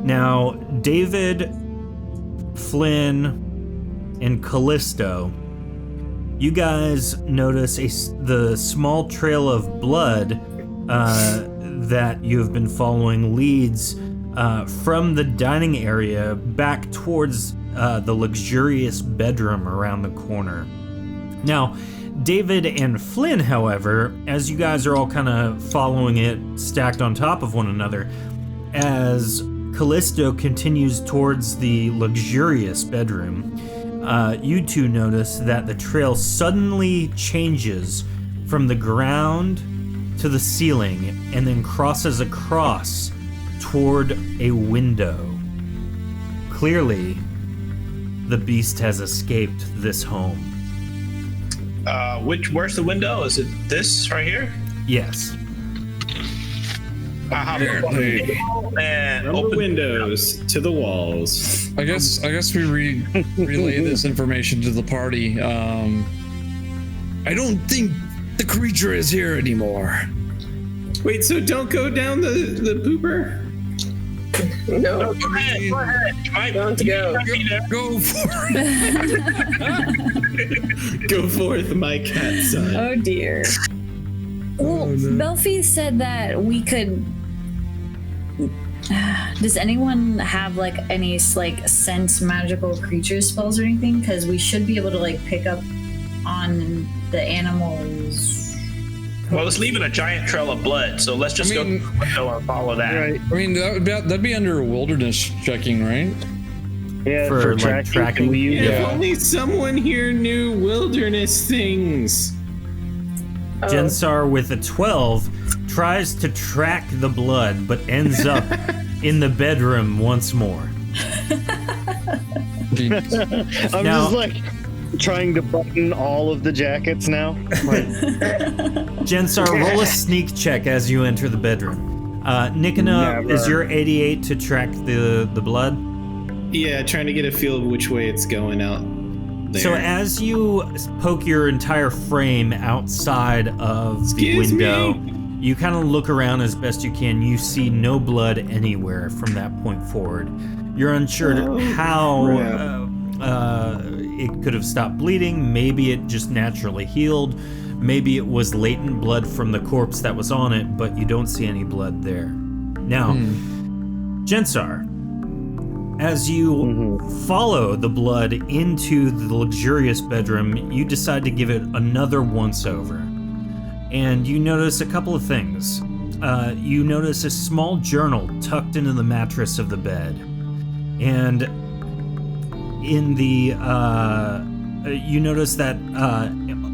Now, David, Flynn, and Callisto, you guys notice the small trail of blood that you have been following leads from the dining area back towards the luxurious bedroom around the corner. Now, David and Flynn, however, as you guys are all kind of following it stacked on top of one another, as Callisto continues towards the luxurious bedroom, you two notice that the trail suddenly changes from the ground to the ceiling and then crosses across toward a window. Clearly, the beast has escaped this home.
Where's the window? Is it this right here?
Yes.
Apparently.
And
From the
open
windows to the walls.
I guess we relay this information to the party. I don't think the creature is here anymore.
Wait, so don't go down the pooper?
No,
Go ahead.
don't go.
Go for it.
Go forth, my cat son.
Oh dear. Well, Belfie said that we could. Does anyone have like any like sense magical creature spells or anything? Because we should be able to like pick up on the animals.
Well, it's leaving a giant trail of blood, so let's just go to the window and follow that.
Right.
I mean, that'd be under wilderness checking, right?
Yeah,
For,
for
like,
tracking. Can we use
If
Yeah.
only someone here knew wilderness things.
Jensar with a 12 tries to track the blood, but ends up in the bedroom once more.
Jeez.
I'm
Now-
just like trying to button all of the jackets now. Like,
Jensar, roll a sneak check as you enter the bedroom. Nikona,
Never.
is your 88 to track the blood?
Yeah, trying to get a feel of which way it's going out there.
So as you poke your entire frame outside of the
Excuse
window,
me?
you kind of look around as best you can. You see no blood anywhere from that point forward. You're unsure how it could have stopped bleeding. Maybe it just naturally healed. Maybe it was latent blood from the corpse that was on it, but you don't see any blood there. Now, Jensar, as you follow the blood into the luxurious bedroom, you decide to give it another once-over. And you notice a couple of things. You notice a small journal tucked into the mattress of the bed. And in the, you notice that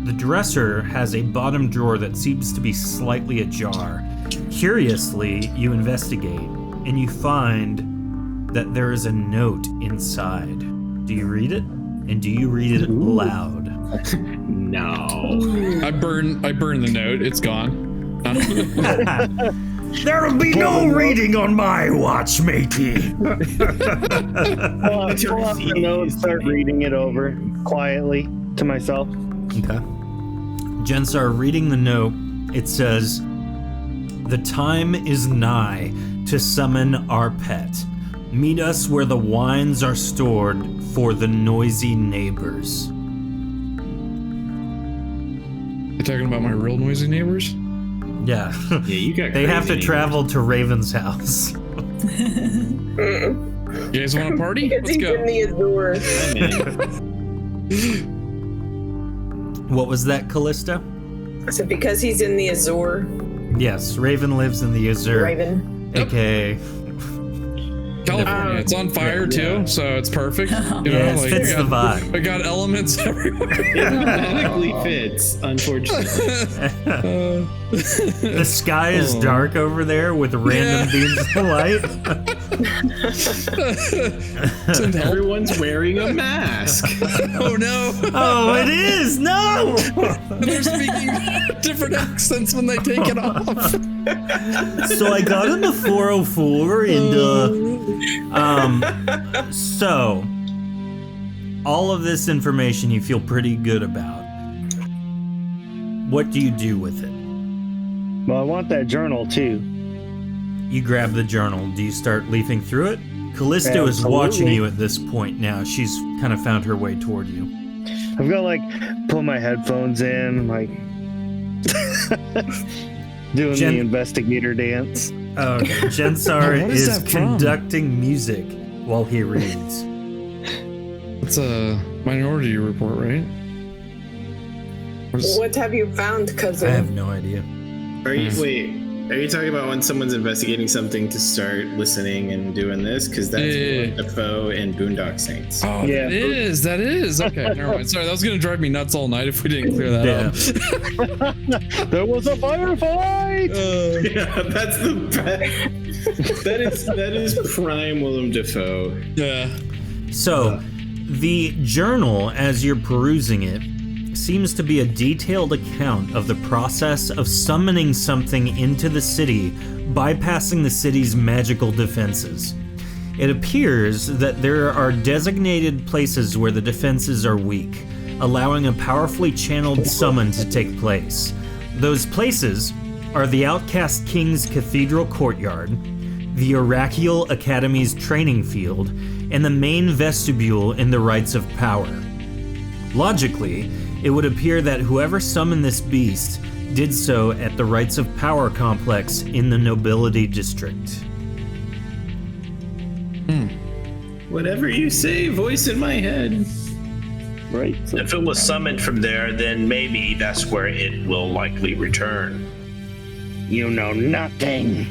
the dresser has a bottom drawer that seems to be slightly ajar. Curiously, you investigate, and you find that there is a note inside. Do you read it? And do you read it aloud?
No.
I burn the note. It's gone.
There'll be no reading on my watch, matey.
pull out the note, start reading it over quietly to myself.
Okay. Jensar, reading the note, it says, "The time is nigh to summon our pet. Meet us where the wines are stored for the noisy neighbors.
You talking about my real noisy neighbors?
Yeah.
Yeah, you got.
They have to
crazy
travel to Raven's house.
You guys want to party?
Because
Let's
he's
go.
in the Azure.
neighbors.
What was that, Callista?
I said because he's in the Azure.
Yes, Raven lives in the Azure,
Raven.
aka
California. It's on fire too, so it's perfect. You know,
yeah, it
like,
fits
I
the
got,
vibe.
I got elements everywhere.
It automatically fits, unfortunately.
The sky is dark over there with random beams of light.
Everyone's wearing a mask.
Oh no!
Oh, it is! No!
They're speaking different accents when they take it off.
So I got in the 404 and so all of this information you feel pretty good about. What do you do with it?
Well, I want that journal too.
You grab the journal. Do you start leafing through it? Callisto is
Absolutely.
watching you at this point now. She's kind of found her way toward you.
I've got like put my headphones in, like doing the investigator dance.
Okay. Jensar
What is
is
that from?
conducting music while he reads.
It's a Minority Report, right?
What have you found, cousin?
I have no idea.
Are you Are you talking about when someone's investigating something to start listening and doing this? Because that's
Yeah.
Defoe and Boondock Saints.
Oh,
Yeah.
that is. Okay, never mind. Sorry, that was gonna drive me nuts all night if we didn't clear that up.
There was a firefight.
Yeah, that's the best. that is prime Willem Dafoe.
Yeah.
So, the journal, as you're perusing it, seems to be a detailed account of the process of summoning something into the city, bypassing the city's magical defenses. It appears that there are designated places where the defenses are weak, allowing a powerfully channeled summon to take place. Those places are the Outcast King's Cathedral Courtyard, the Araqiel Academy's training field, and the main vestibule in the Rites of Power. Logically, it would appear that whoever summoned this beast did so at the Rites of Power complex in the Nobility District.
Whatever you say, voice in my head.
Right. So
If it was summoned from there, then maybe that's where it will likely return.
you know nothing.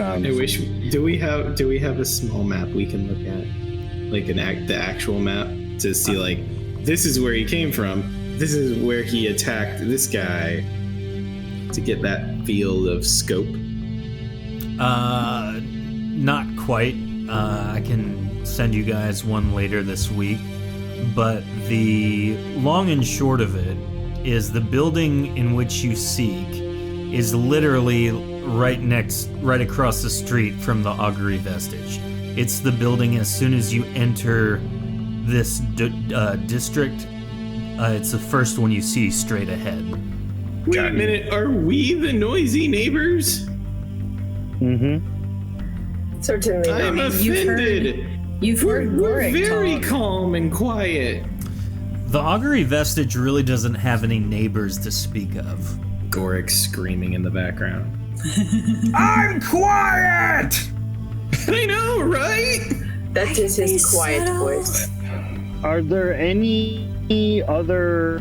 I wish. Do we have a small map we can look at, like the actual map, to see like this is where he came from. This is where he attacked this guy, to get that feel of scope.
Not quite. I can send you guys one later this week. But the long and short of it is the building in which you seek is literally right across the street from the augury vestige. It's the building as soon as you enter this district. It's the first one you see straight ahead.
Wait a minute, are we the noisy neighbors?
Mm-hmm.
Certainly not.
I'm offended.
You've heard
We're
Gorik
very
talk.
calm and quiet.
The augury vestige really doesn't have any neighbors to speak of.
Gorik screaming in the background.
I'm quiet!
I know, right?
That is his quiet voice.
Are there any other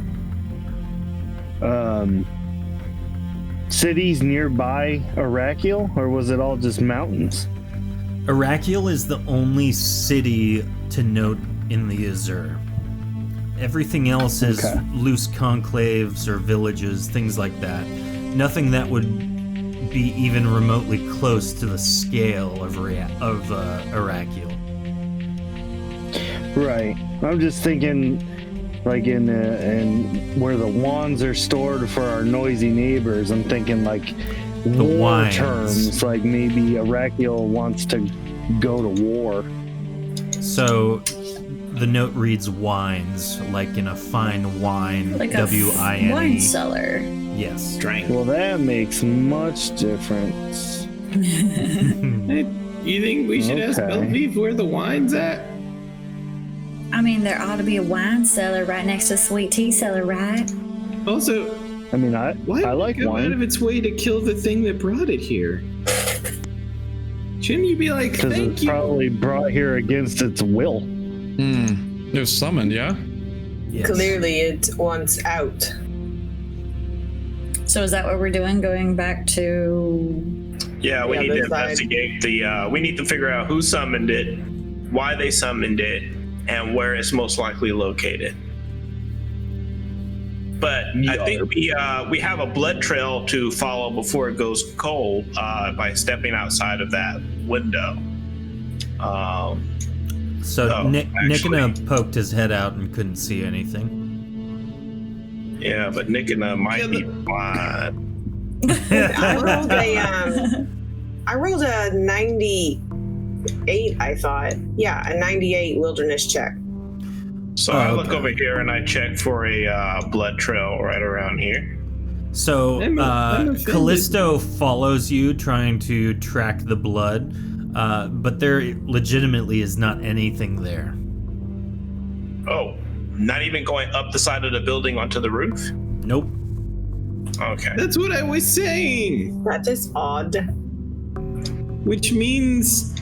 cities nearby Araqiel, or was it all just mountains?
Araqiel is the only city to note in the Azure. Everything else is
Okay.
loose conclaves or villages, things like that. Nothing that would be even remotely close to the scale of Araqiel.
Right. I'm just thinking, like in where the wands are stored for our noisy neighbors. I'm thinking like
The
war
wines.
terms. Like maybe Araqiel wants to go to war.
So the note reads wines, like in a fine wine,
Like a
W-I-N-E.
wine cellar.
Yes.
Drank.
Well, that makes much difference.
You think we should ask
Okay.
Belvive where the wine's at?
I mean, there ought to be a wine cellar right next to a sweet tea cellar, right?
Also,
I mean,
why
I
would
like
it go out of
wine
its way to kill the thing that brought it here? Shouldn't you be like,
because
thank
it's
you?
probably brought here against its will.
It was summoned, yeah?
Yes.
Clearly, it wants out.
So is that what we're doing? Going back to...
Yeah, we
Yeah,
need to
this side.
investigate the. We need to figure out who summoned it, why they summoned it, and where it's most likely located. But I think we have a blood trail to follow before it goes cold by stepping outside of that window.
So
Oh,
Nikona poked his head out and couldn't see anything.
Yeah, but Nikona might be blind.
I rolled a 98, I thought. Yeah, a 98 wilderness check.
So
Oh,
I look
okay.
over here and I check for a blood trail right around here.
So
I'm offended.
Callisto follows you, trying to track the blood, but there legitimately is not anything there.
Oh, not even going up the side of the building onto the roof?
Nope.
Okay.
That's what I was saying.
That is odd.
Which means,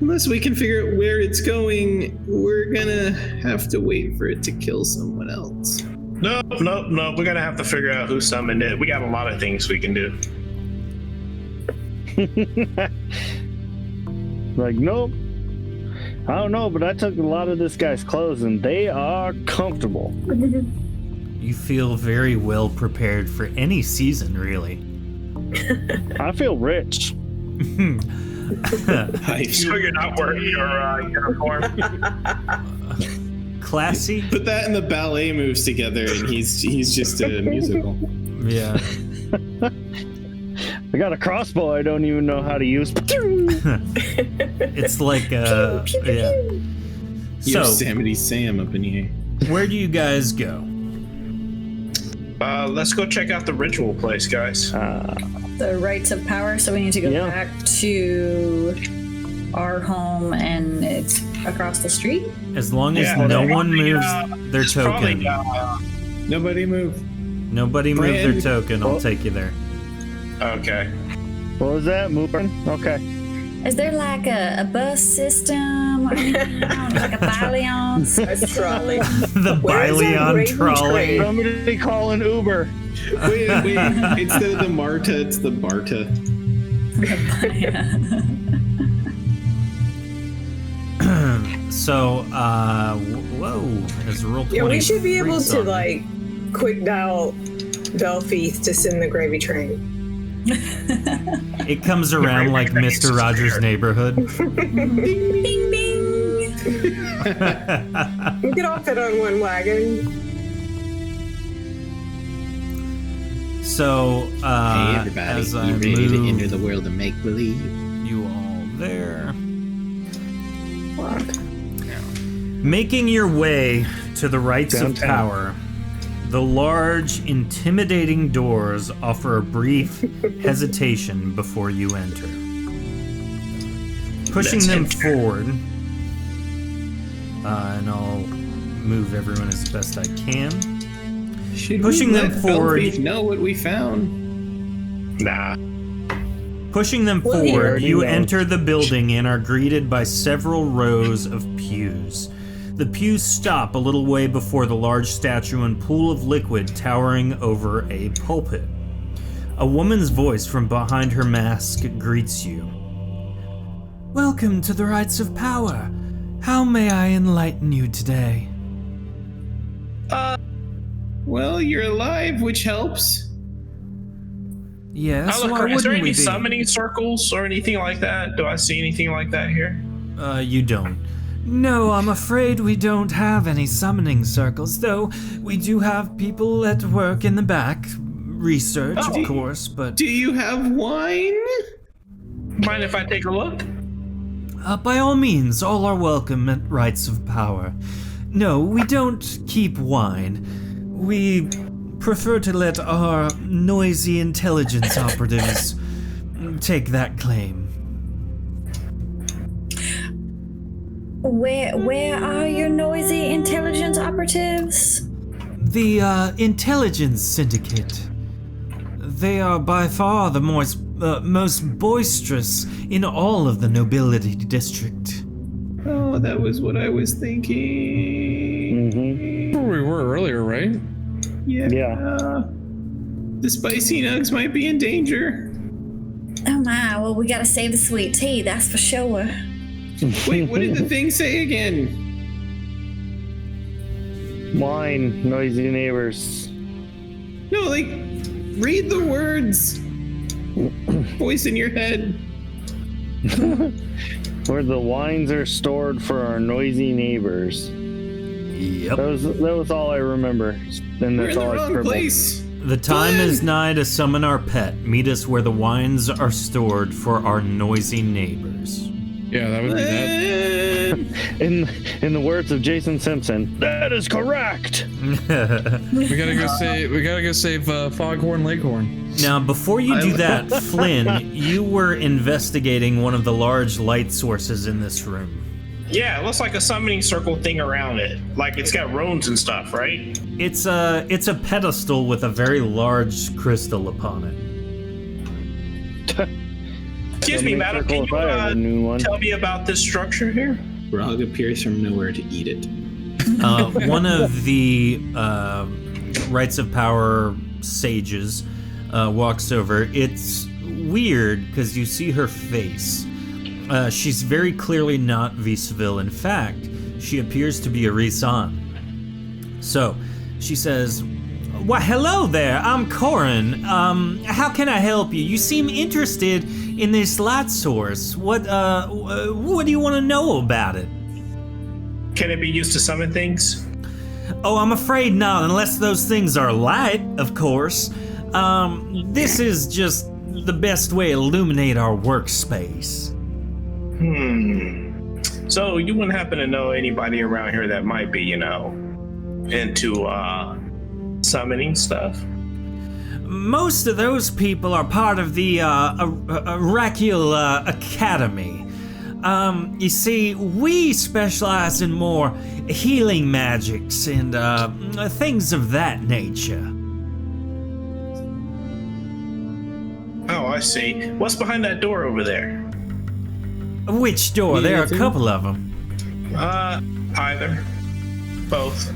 unless we can figure out where it's going, we're gonna have to wait for it to kill someone else.
No. We're gonna have to figure out who summoned it. We got a lot of things we can do.
Like, nope. I don't know, but I took a lot of this guy's clothes and they are comfortable.
You feel very well prepared for any season, really.
I feel rich.
So you're not wearing your uniform?
Classy?
Put that and the ballet moves together, and he's just a musical.
Yeah.
I got a crossbow I don't even know how to use.
It's like yeah. So,
Yosemite Sam up in here.
where do you guys go?
Let's go check out the ritual place, guys.
The rights of power, so we need to go
Yeah.
back to our home, and it's across the street.
As long as
Yeah,
no
they're
one
probably,
moves their
It's probably,
token.
Nobody move.
Nobody move their
Brand-
token, I'll take you there.
okay.
What was that? Moving? Okay.
Is there like a bus system or anything? Like a Balion?
A trolley.
The
Where's our
Balion
gravy
trolley.
train?
Somebody call an Uber.
Wait. Instead of the Marta, it's the Barta.
So, whoa, is roll 20
Yeah, we should be able
freeze
to
on me.
like quick dial Belfieth to send the gravy train.
It comes around like Mr. Rogers' Neighborhood.
Bing, bing.
We could all fit on one wagon.
So,
Hey everybody,
as
you
I
ready to
move
enter the world of make believe?
you all there, making your way to the rights of
Downtown.
power, the large, intimidating doors offer a brief hesitation before you enter. Pushing
Let's
them
enter.
forward, and I'll move everyone as best I can.
Should
Pushing
we
them
let
forward.
Belfief know what we found?
Nah.
Pushing them
Well, he
forward,
already
you
knows.
enter the building and are greeted by several rows of pews. The pews stop a little way before the large statue and pool of liquid towering over a pulpit. A woman's voice from behind her mask greets you. Welcome to the rights of power. How may I enlighten you today?
Well, you're alive, which helps.
Yes, why
is there
wouldn't
any
we be?
summoning circles or anything like that? Do I see anything like that here?
You don't. No, I'm afraid we don't have any summoning circles, though we do have people at work in the back. Research,
Oh.
of course, but
Do you have wine?
Mind if I take a look?
by all means, all are welcome at Rights of Power. No, we don't keep wine. We prefer to let our noisy intelligence operatives take that claim.
Where are your noisy intelligence operatives?
The Intelligence Syndicate. They are by far the most boisterous in all of the Nobility District.
Oh, that was what I was thinking.
Mm-hmm.
Where we were earlier, right?
Yeah. The spicy nugs might be in danger.
Oh my, well, we gotta save the sweet tea, that's for sure.
Wait, what did the thing say again?
Wine, noisy neighbors.
No, like, read the words. Voice in your head.
Where the wines are stored for our noisy neighbors.
Yep.
That was all I remember. And
We're
that's
in the
all I
wrong
scribbled.
place.
The time
Flynn!
is nigh to summon our pet. Meet us where the wines are stored for our noisy neighbors.
Yeah, that would be that.
Flynn!
In the words of Jason Simpson, that is correct.
We gotta go save Foghorn Leghorn.
Now, before you do that, Flynn, you were investigating one of the large light sources in this room.
Yeah, it looks like a summoning circle thing around it. Like it's got runes and stuff, right?
It's a pedestal with a very large crystal upon it.
Excuse me, madam, can
If I have a new
you
one.
tell me about this structure here?
Rog appears from nowhere to eat it.
One of the Rights of Power sages walks over. It's weird because you see her face. She's very clearly not Visville. In fact, she appears to be a Risan. So, she says, "Why, hello there. I'm Corin. How can I help you? You seem interested in this light source. What do you want to know about it?"
Can it be used to summon things?
Oh, I'm afraid not, unless those things are light, of course. This is just the best way to illuminate our workspace.
So you wouldn't happen to know anybody around here that might be, into summoning stuff?
Most of those people are part of the Araqiel Academy. You see, we specialize in more healing magics and things of that nature.
Oh, I see. What's behind that door over there?
Which door? There are a couple of them.
Either. Both.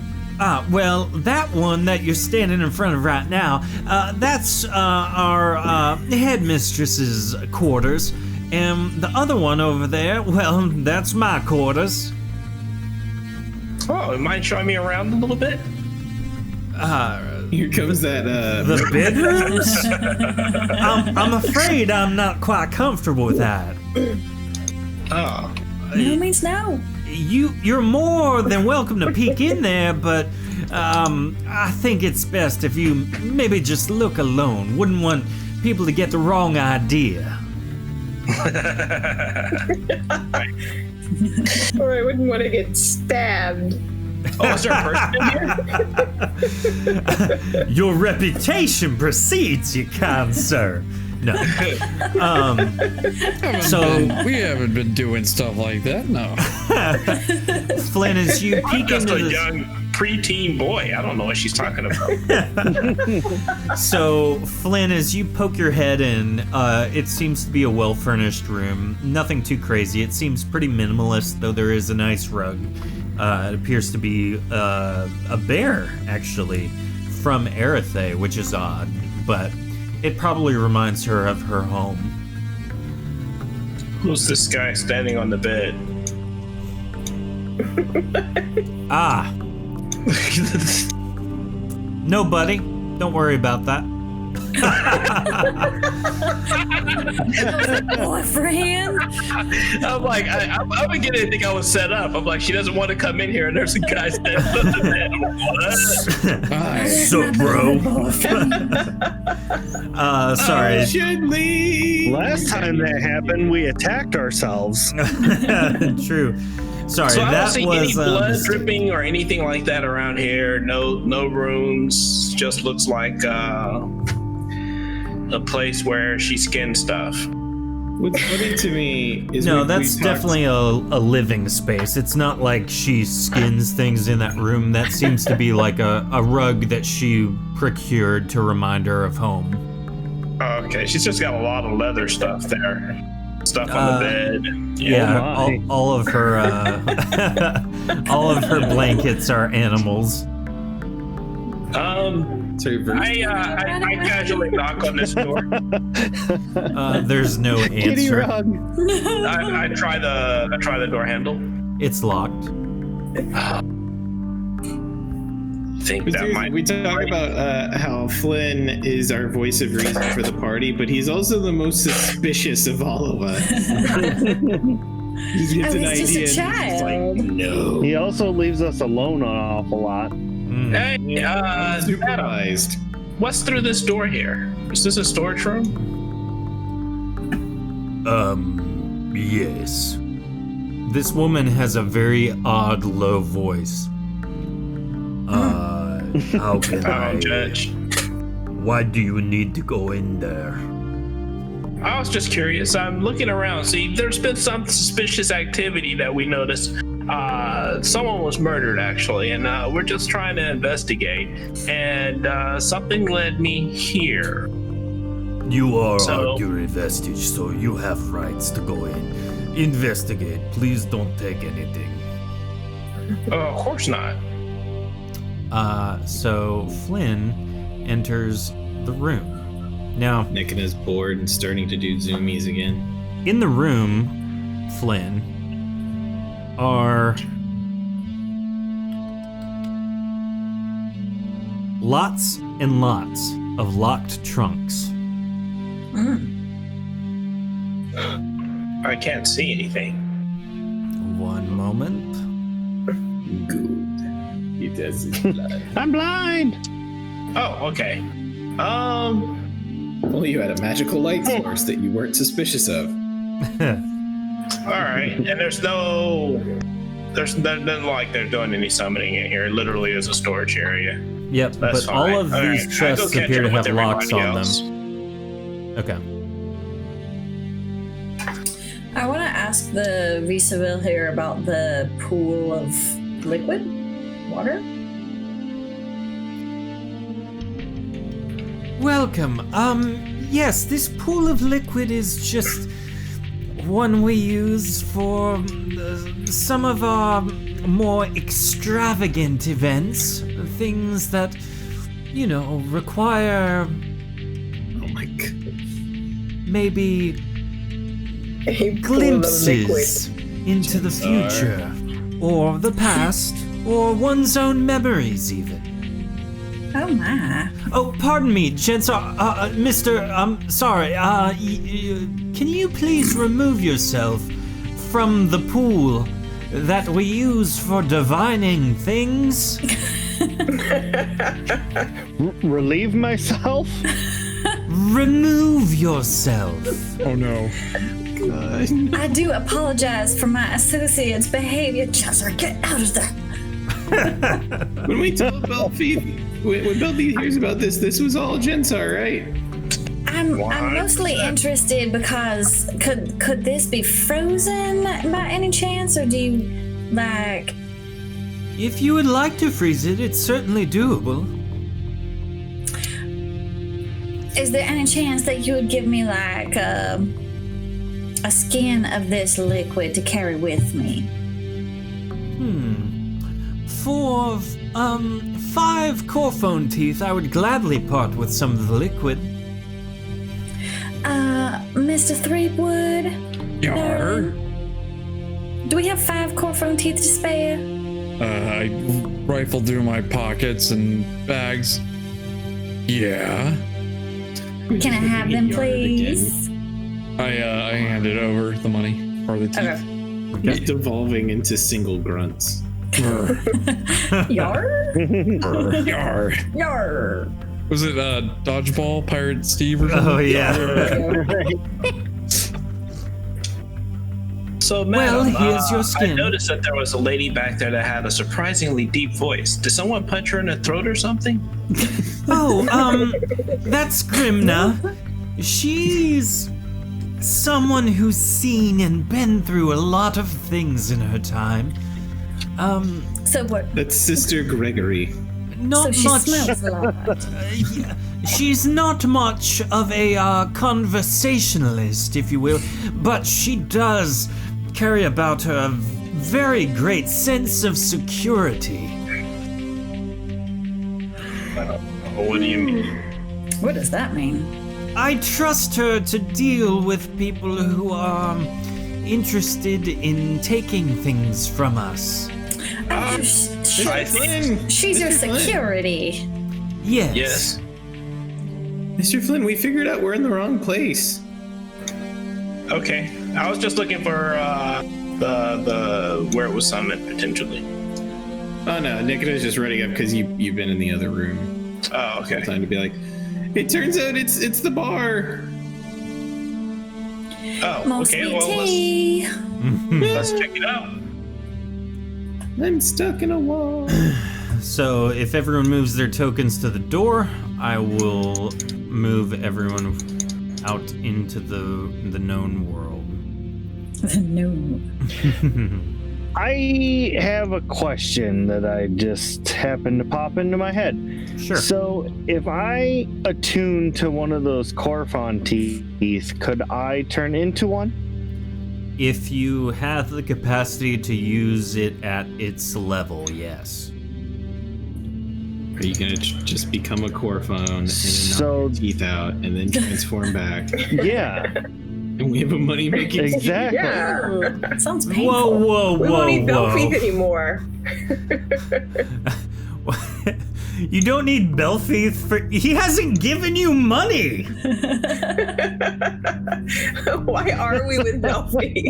Well, that one that you're standing in front of right now, that's our headmistress's quarters. And the other one over there, well, that's my quarters.
Oh, mind showing me around a little bit?
Here comes that,
The bedrooms? I'm afraid I'm not quite comfortable with that.
Oh.
No means no.
You're more than welcome to peek in there, but I think it's best if you maybe just look alone. Wouldn't want people to get the wrong idea.
Or I wouldn't want to get stabbed.
Oh, is there a person in here?
Your reputation precedes you, kind sir. No.
We haven't been doing stuff like that, no.
Flynn, as you
I'm
peek
just
into
a
this,
young preteen boy. I don't know what she's talking about.
so Flynn, as you poke your head in, it seems to be a well-furnished room. Nothing too crazy. It seems pretty minimalist, though there is a nice rug. It appears to be a bear, actually, from Erethe, which is odd, but it probably reminds her of her home.
Who's this guy standing on the bed?
Nobody. Don't worry about that.
Boyfriend?
I'm like, I'm beginning to think I was set up. I'm like, she doesn't want to come in here, and there's a guy standing on the bed. I'm like, what?
Sup, bro? Sorry.
I should leave.
Last time that happened, we attacked ourselves.
True. Sorry,
So I don't
that
see
was
any blood dripping or anything like that around here. No runes. Just looks like a place where she skinned stuff.
What's funny to me is
No,
we
that's
talked-
definitely a living space. It's not like she skins things in that room. That seems to be like a rug that she procured to remind her of home.
Okay, she's just got a lot of leather stuff there. Stuff on the bed.
Yeah,
my.
all of her all of her blankets are animals.
I casually knock on this door.
There's no
Kitty
answer.
rug.
I try the door handle.
It's locked.
Think that might.
We talk about how Flynn is our voice of reason for the party, but he's also the most suspicious of all of us. He gets
Oh,
an
he's
idea
just a
and he's
child.
like, no.
He also leaves us alone an awful lot.
Hey, madam,
Supervised.
what's through this door here? Is this a storage room?
Yes. This woman has a very odd, low voice. How can I?
Judge.
Why do you need to go in there?
I was just curious. I'm looking around. See, there's been some suspicious activity that we noticed. Someone was murdered, actually, and we're just trying to investigate. And something led me here.
You are
So-
Augury vestige, so you have rights to go in. Investigate. Please don't take anything.
Of course not.
So Flynn enters the room. Now,
Nick is bored and starting to do zoomies again.
in the room, Flynn, are lots and lots of locked trunks.
I can't see anything.
One moment.
Good. He does his blood.
I'm blind.
Oh, okay.
Well, you had a magical light source that you weren't suspicious of.
All right. And there's nothing like they're doing any summoning in here. It literally is a storage area.
Yep,
That's
but
fine.
all of
All
these
right, I
chests
go catch
appear to
up with
have locks
everybody
on
else.
them. Okay.
I want to ask the Visaville here about the pool of liquid water.
Welcome. Yes, this pool of liquid is just one we use for some of our more extravagant events. Things that, require
Oh my god.
maybe
A pool of
glimpses
liquid.
into the future, or the past, or one's own memories, even.
Oh my.
Oh, pardon me, gents. Mr. Sorry. Can you please remove yourself from the pool that we use for divining things?
Relieve myself?
Remove yourself.
Oh no.
I do apologize for my associate's behavior. Chancellor, get out of there.
When we told Belfi, when Belfi hears about this was all Jensar, right?
I'm mostly interested because could this be frozen by any chance, or do you like?
If you would like to freeze it, it's certainly doable.
Is there any chance that you would give me like a skin of this liquid to carry with me?
For 5 corphone teeth, I would gladly part with some of the liquid.
Mr. Threepwood,
Yar.
do we have 5 corphone teeth to spare?
I rifled through my pockets and bags. Yeah.
Can I have them,
Yard again.
please?
I handed over the money or the teeth.
Okay.
He's devolving into single grunts.
Yar?
Yar.
Yar.
Was it Dodgeball Pirate Steve or something?
Oh, yeah.
So,
Well,
madam,
here's your
I
skin.
noticed that there was a lady back there that had a surprisingly deep voice. Did someone punch her in the throat or something?
Oh, that's Grimna. She's someone who's seen and been through a lot of things in her time.
So what?
That's Sister Gregory.
Not
So she
much.
smells a lot.
Yeah, she's not much of a conversationalist, if you will, but she does carry about her a very great sense of security.
What do you mean?
What does that mean?
I trust her to deal with people who are interested in taking things from us.
Oh,
I think.
she's your
Mr. Flynn.
security.
Yes.
Yes.
Mr. Flynn, we figured out we're in the wrong place.
Okay. I was just looking for the where it was summoned potentially.
Oh no, Nikita's just running up because you've been in the other room.
Oh, okay.
Time to be like, it turns out it's the bar.
Oh,
Mostly
okay. Well,
tea.
let's check it out.
I'm stuck in a wall.
So if everyone moves their tokens to the door, I will move everyone out into the known world.
No.
I have a question that I just happened to pop into my head.
Sure.
So, if I attune to one of those Corfon teeth, could I turn into one?
If you have the capacity to use it at its level, yes.
Are you gonna just become a Corphone and then
So-
knock your teeth out and then transform back?
Yeah,
And we have a money-making
exactly.
Yeah.
Sounds painful.
Whoa,
We won't need Belfeet anymore.
You don't need Belfeeth for. He hasn't given you money.
Why are we with Belfeet?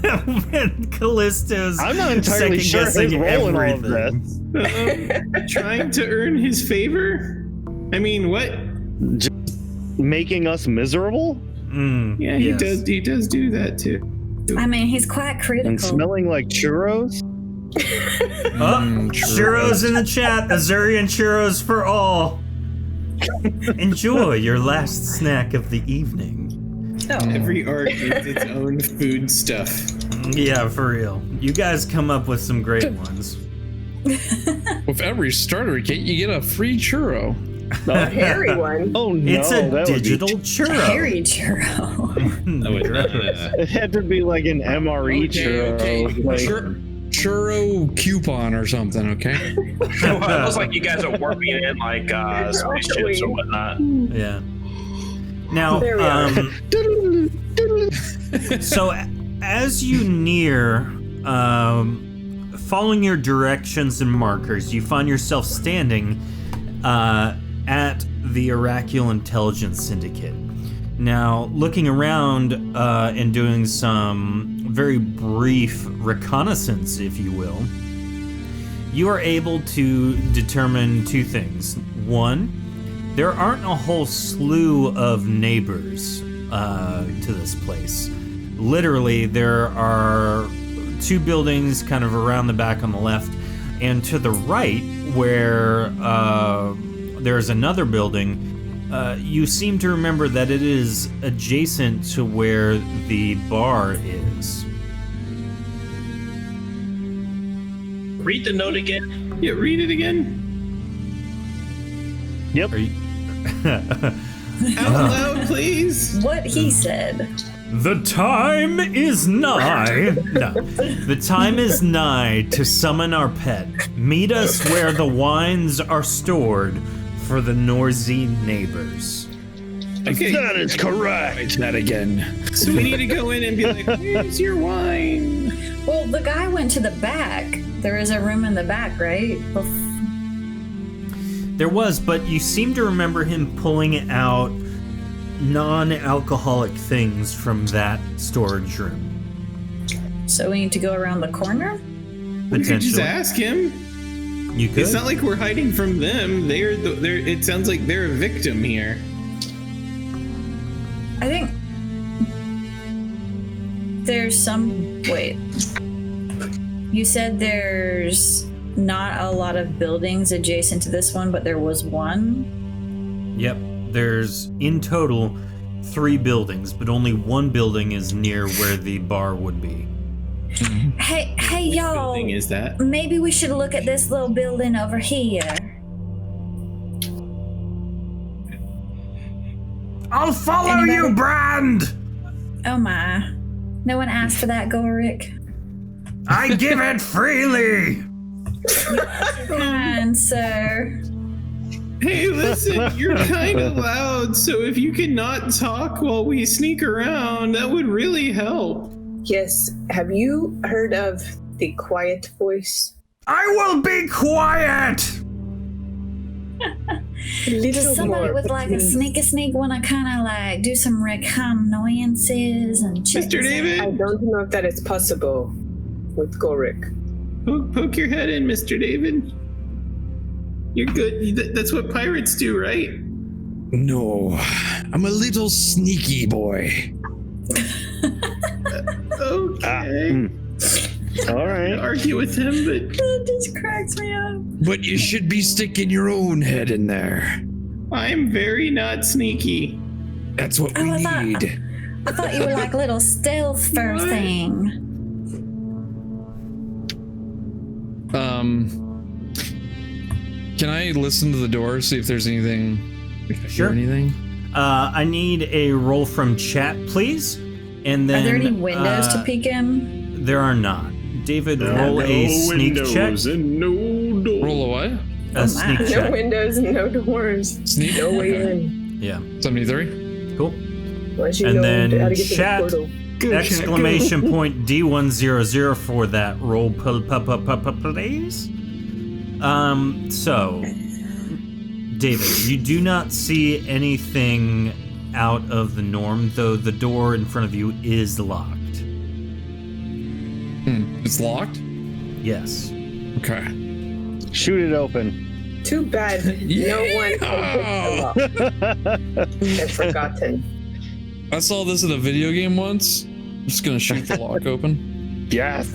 When Callisto's
I'm not entirely sure his
second-guessing
role in all of
everything.
this.
Trying to earn his favor? I mean, what?
Making us miserable
Yeah,
yes.
he does do that too.
I mean, he's quite critical.
and smelling like churros.
Oh, churros in the chat. Azurian churros for all. Enjoy your last snack of the evening.
Every arc needs its own food stuff.
Yeah, for real. You guys come up with some great ones.
With every starter kit, you get a free churro.
A hairy one.
Oh no,
It's a
that would be
digital churro.
Harry churro.
Oh, wait,
It had to be like an MRE churro. Like,
Churro coupon or something, okay?
Well, it looks like you guys are warping in like spaceships or whatnot.
Yeah. Now,
There we are.
so as you near, following your directions and markers, you find yourself standing at the Araqiel Intelligence Syndicate. Now, looking around and doing some very brief reconnaissance, if you will, you are able to determine two things. One, there aren't a whole slew of neighbors to this place. Literally, there are two buildings kind of around the back on the left, and to the right, where there's another building, you seem to remember that it is adjacent to where the bar is.
Read the note again.
Yeah, read it again.
Are you...
Out loud, please.
What he said.
The time is nigh. No. The time is nigh to summon our pet. Meet us where the wines are stored for the Norsey neighbors.
Okay,
that is correct.
Write that again.
so we need to go in and be like, "Where's your wine?"
Well, the guy went to the back. There is a room in the back, right?
There was, but you seem to remember him pulling out non-alcoholic things from that storage room.
So we need to go around the corner?
We could just
Potentially.
ask him.
You could.
It's not like we're hiding from them. They're it sounds like they're a victim here.
I think there's some. Wait. You said there's not a lot of buildings adjacent to this one, but there was one.
Yep. There's, in total, 3 buildings, but only one building is near where the bar would be.
Hey,
Which
y'all.
building is that?
Maybe we should look at this little building over here.
I'll follow
Anybody?
you, Brand!
Oh my. No one asked for that, Gorik.
I give it freely!
Kind sir.
Hey, listen, you're kind of loud, so if you can not talk while we sneak around, that would really help.
Yes. Have you heard of the quiet voice?
I will be quiet!
Does somebody with like a sneak want to kind of like do some reconnaissances and check
Mr.
this out?
I
David,
don't know if that is possible with Gorik.
poke your head in, Mr. David. You're good. That's what pirates do, right?
No, I'm a little sneaky boy.
Okay.
All
I
right.
argue with him, but
That just cracks me up.
But you should be sticking your own head in there.
I'm very not sneaky.
That's what we
Oh, I
need.
thought you were like a little stealth fur
What?
thing.
Can I listen to the door, see if there's anything? If I
Sure.
hear anything?
I need a roll from chat, please. And then
Are there any windows to
uh,
peek in?
There are not. David, roll a sneak check.
and no doors.
Roll a what?
A sneak
No
check.
windows, no doors.
Sneak.
No way in.
Yeah,
73.
cool.
Unless you
And
know
then
how to get
chat.
to the portal.
Exclamation point D100 for that roll, please. So, David, you do not see anything out of the norm, though the door in front of you is locked.
It's locked?
Yes.
Okay.
Shoot it open.
Too bad no one
Yeah!
has forgotten.
I saw this in a video game once. I'm just gonna shoot the lock open.
Yes.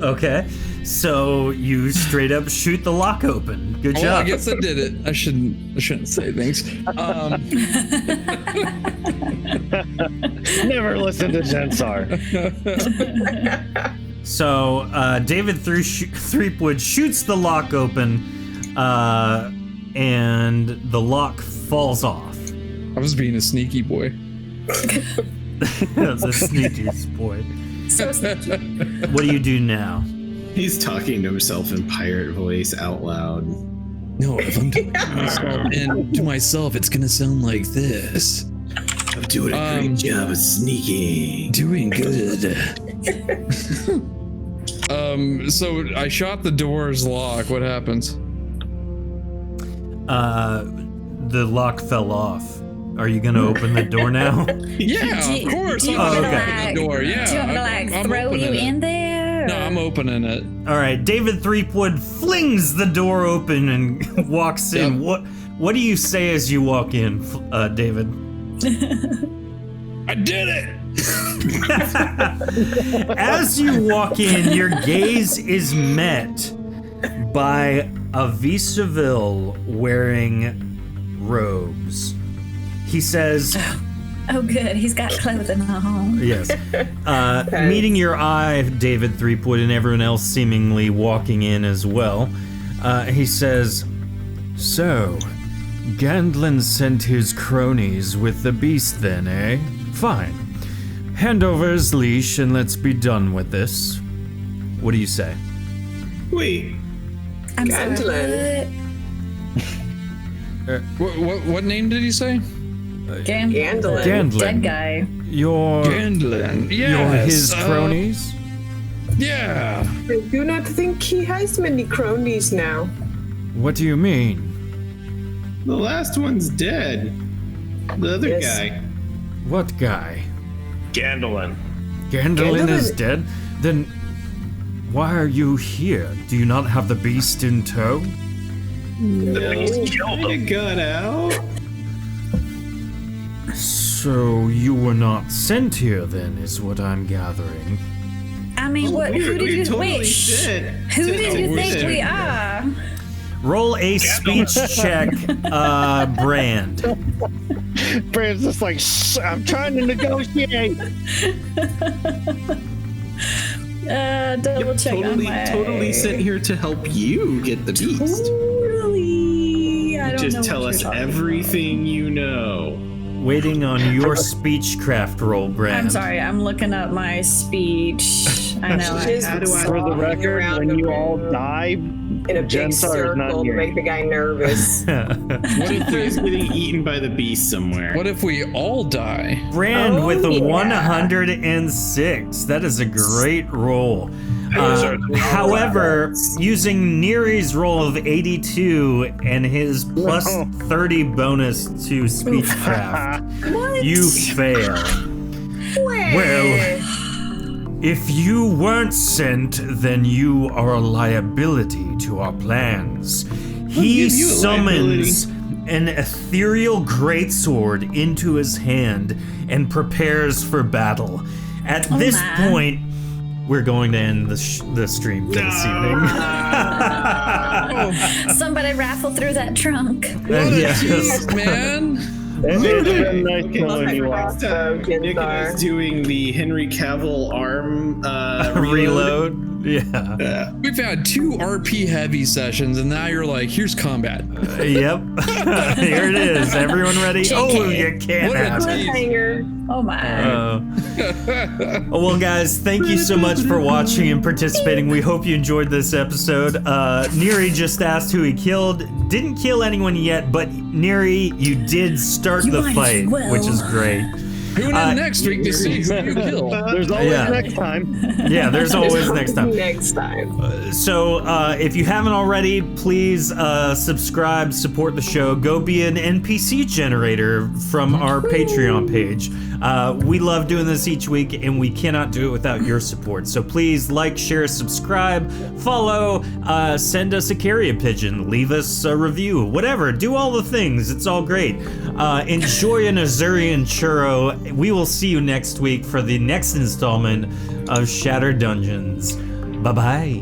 Okay. So you straight up shoot the lock open. Good
Well, I
job.
guess I did it. I shouldn't say things.
Never listen to Zensar.
So David Threepwood shoots the lock open, and the lock falls off.
I was being a sneaky boy.
That's the sneakiest boy.
So sneaky.
What do you do now?
He's talking to himself in pirate voice out loud.
No, if I'm talking to myself, it's gonna sound like this.
I'm doing a great job of sneaking.
Doing good.
So I shot the door's lock. What happens?
The lock fell off. Are you gonna open the door now?
Yeah, of course.
Do you
I'm
want me to
opening
like,
the door. Yeah.
do you want me to like
I'm
throw you
opening it.
in there?
No, I'm opening it.
All right, David Threepwood flings the door open and walks in.
Yep.
What do you say as you walk in, David?
I did it.
As you walk in, your gaze is met by a Viceville wearing robes. He says,
Oh, good. He's got clothing on.
yes. Meeting your eye, David Threepwood, and everyone else seemingly walking in as well, he says, "So, Gandlin sent his cronies with the beast then, eh? Fine. Hand over his leash and let's be done with this." What do you say?
Wait,
I'm sorry.
Gandalf.
What name did he say?
Gandalf.
Gandlin.
Dead guy.
You're
Gandlin.
you're his cronies?
Yeah.
I do not think he has many cronies now.
What do you mean?
the last one's dead. The other
Yes.
guy.
What guy?
Gandalin.
Gandalin is
Gandalin-
dead? Then why are you here? Do you not have the beast in tow?
The beast killed
Kinda
him.
got out.
So you were not sent here then, is what I'm gathering.
I mean, what? Who did
We're
you
totally
wish?
dead.
Who did you
We're
think
dead.
we are?
Roll a speech check, Brand.
Brand's just like, shh, I'm trying to negotiate.
Double check on my...
Totally sent here to help you get the beast.
Totally. I don't
Just
know
tell
what
us
you're talking
everything you know.
Waiting on your speechcraft roll,
about.
Brand.
I'm sorry, I'm looking up my speech. I know.
Just
For the record,
around
when
the
you all
room
die,
in a big
Gensar is not
circle to
here.
make the guy nervous.
What if he's getting eaten by the beast somewhere?
What if we all die?
Brand
Oh,
with a
yeah.
106. That is a great roll. However, using Neri's roll of 82 and his plus 30 bonus to speechcraft, you fail. Well, if you weren't sent, then you are a liability to our plans. He
give you a
summons an ethereal greatsword into his hand and prepares for battle. At
Oh,
this
man.
point, we're going to end the stream for this evening.
Somebody raffle through that trunk.
Yes.
Jeez, man.
It's been nice
Okay,
knowing you all.
next time, Nick is doing the Henry Cavill arm reload.
Yeah.
We've had 2 RP heavy sessions, and now you're like, here's combat.
Yep. Here it is. Everyone ready?
JK.
Oh, you can't
What a
have it.
Cliffhanger.
Oh my.
Well, guys, thank you so much for watching and participating. We hope you enjoyed this episode. Neri just asked who he killed. Didn't kill anyone yet, but Neri, you did start
You
the
might as
fight,
well.
which is great.
Tune in next week to see who you kill.
There's always
Yeah.
next time.
Yeah, there's always next time.
Next time.
So, if you haven't already, please subscribe, support the show. Go be an NPC generator from our Patreon page. We love doing this each week, and we cannot do it without your support. So please like, share, subscribe, follow, send us a carrier pigeon, leave us a review, whatever. Do all the things. It's all great. Enjoy an Azurian churro. We will see you next week for the next installment of Shattered Dungeons. Bye-bye.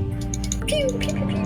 Pew, pew, pew, pew.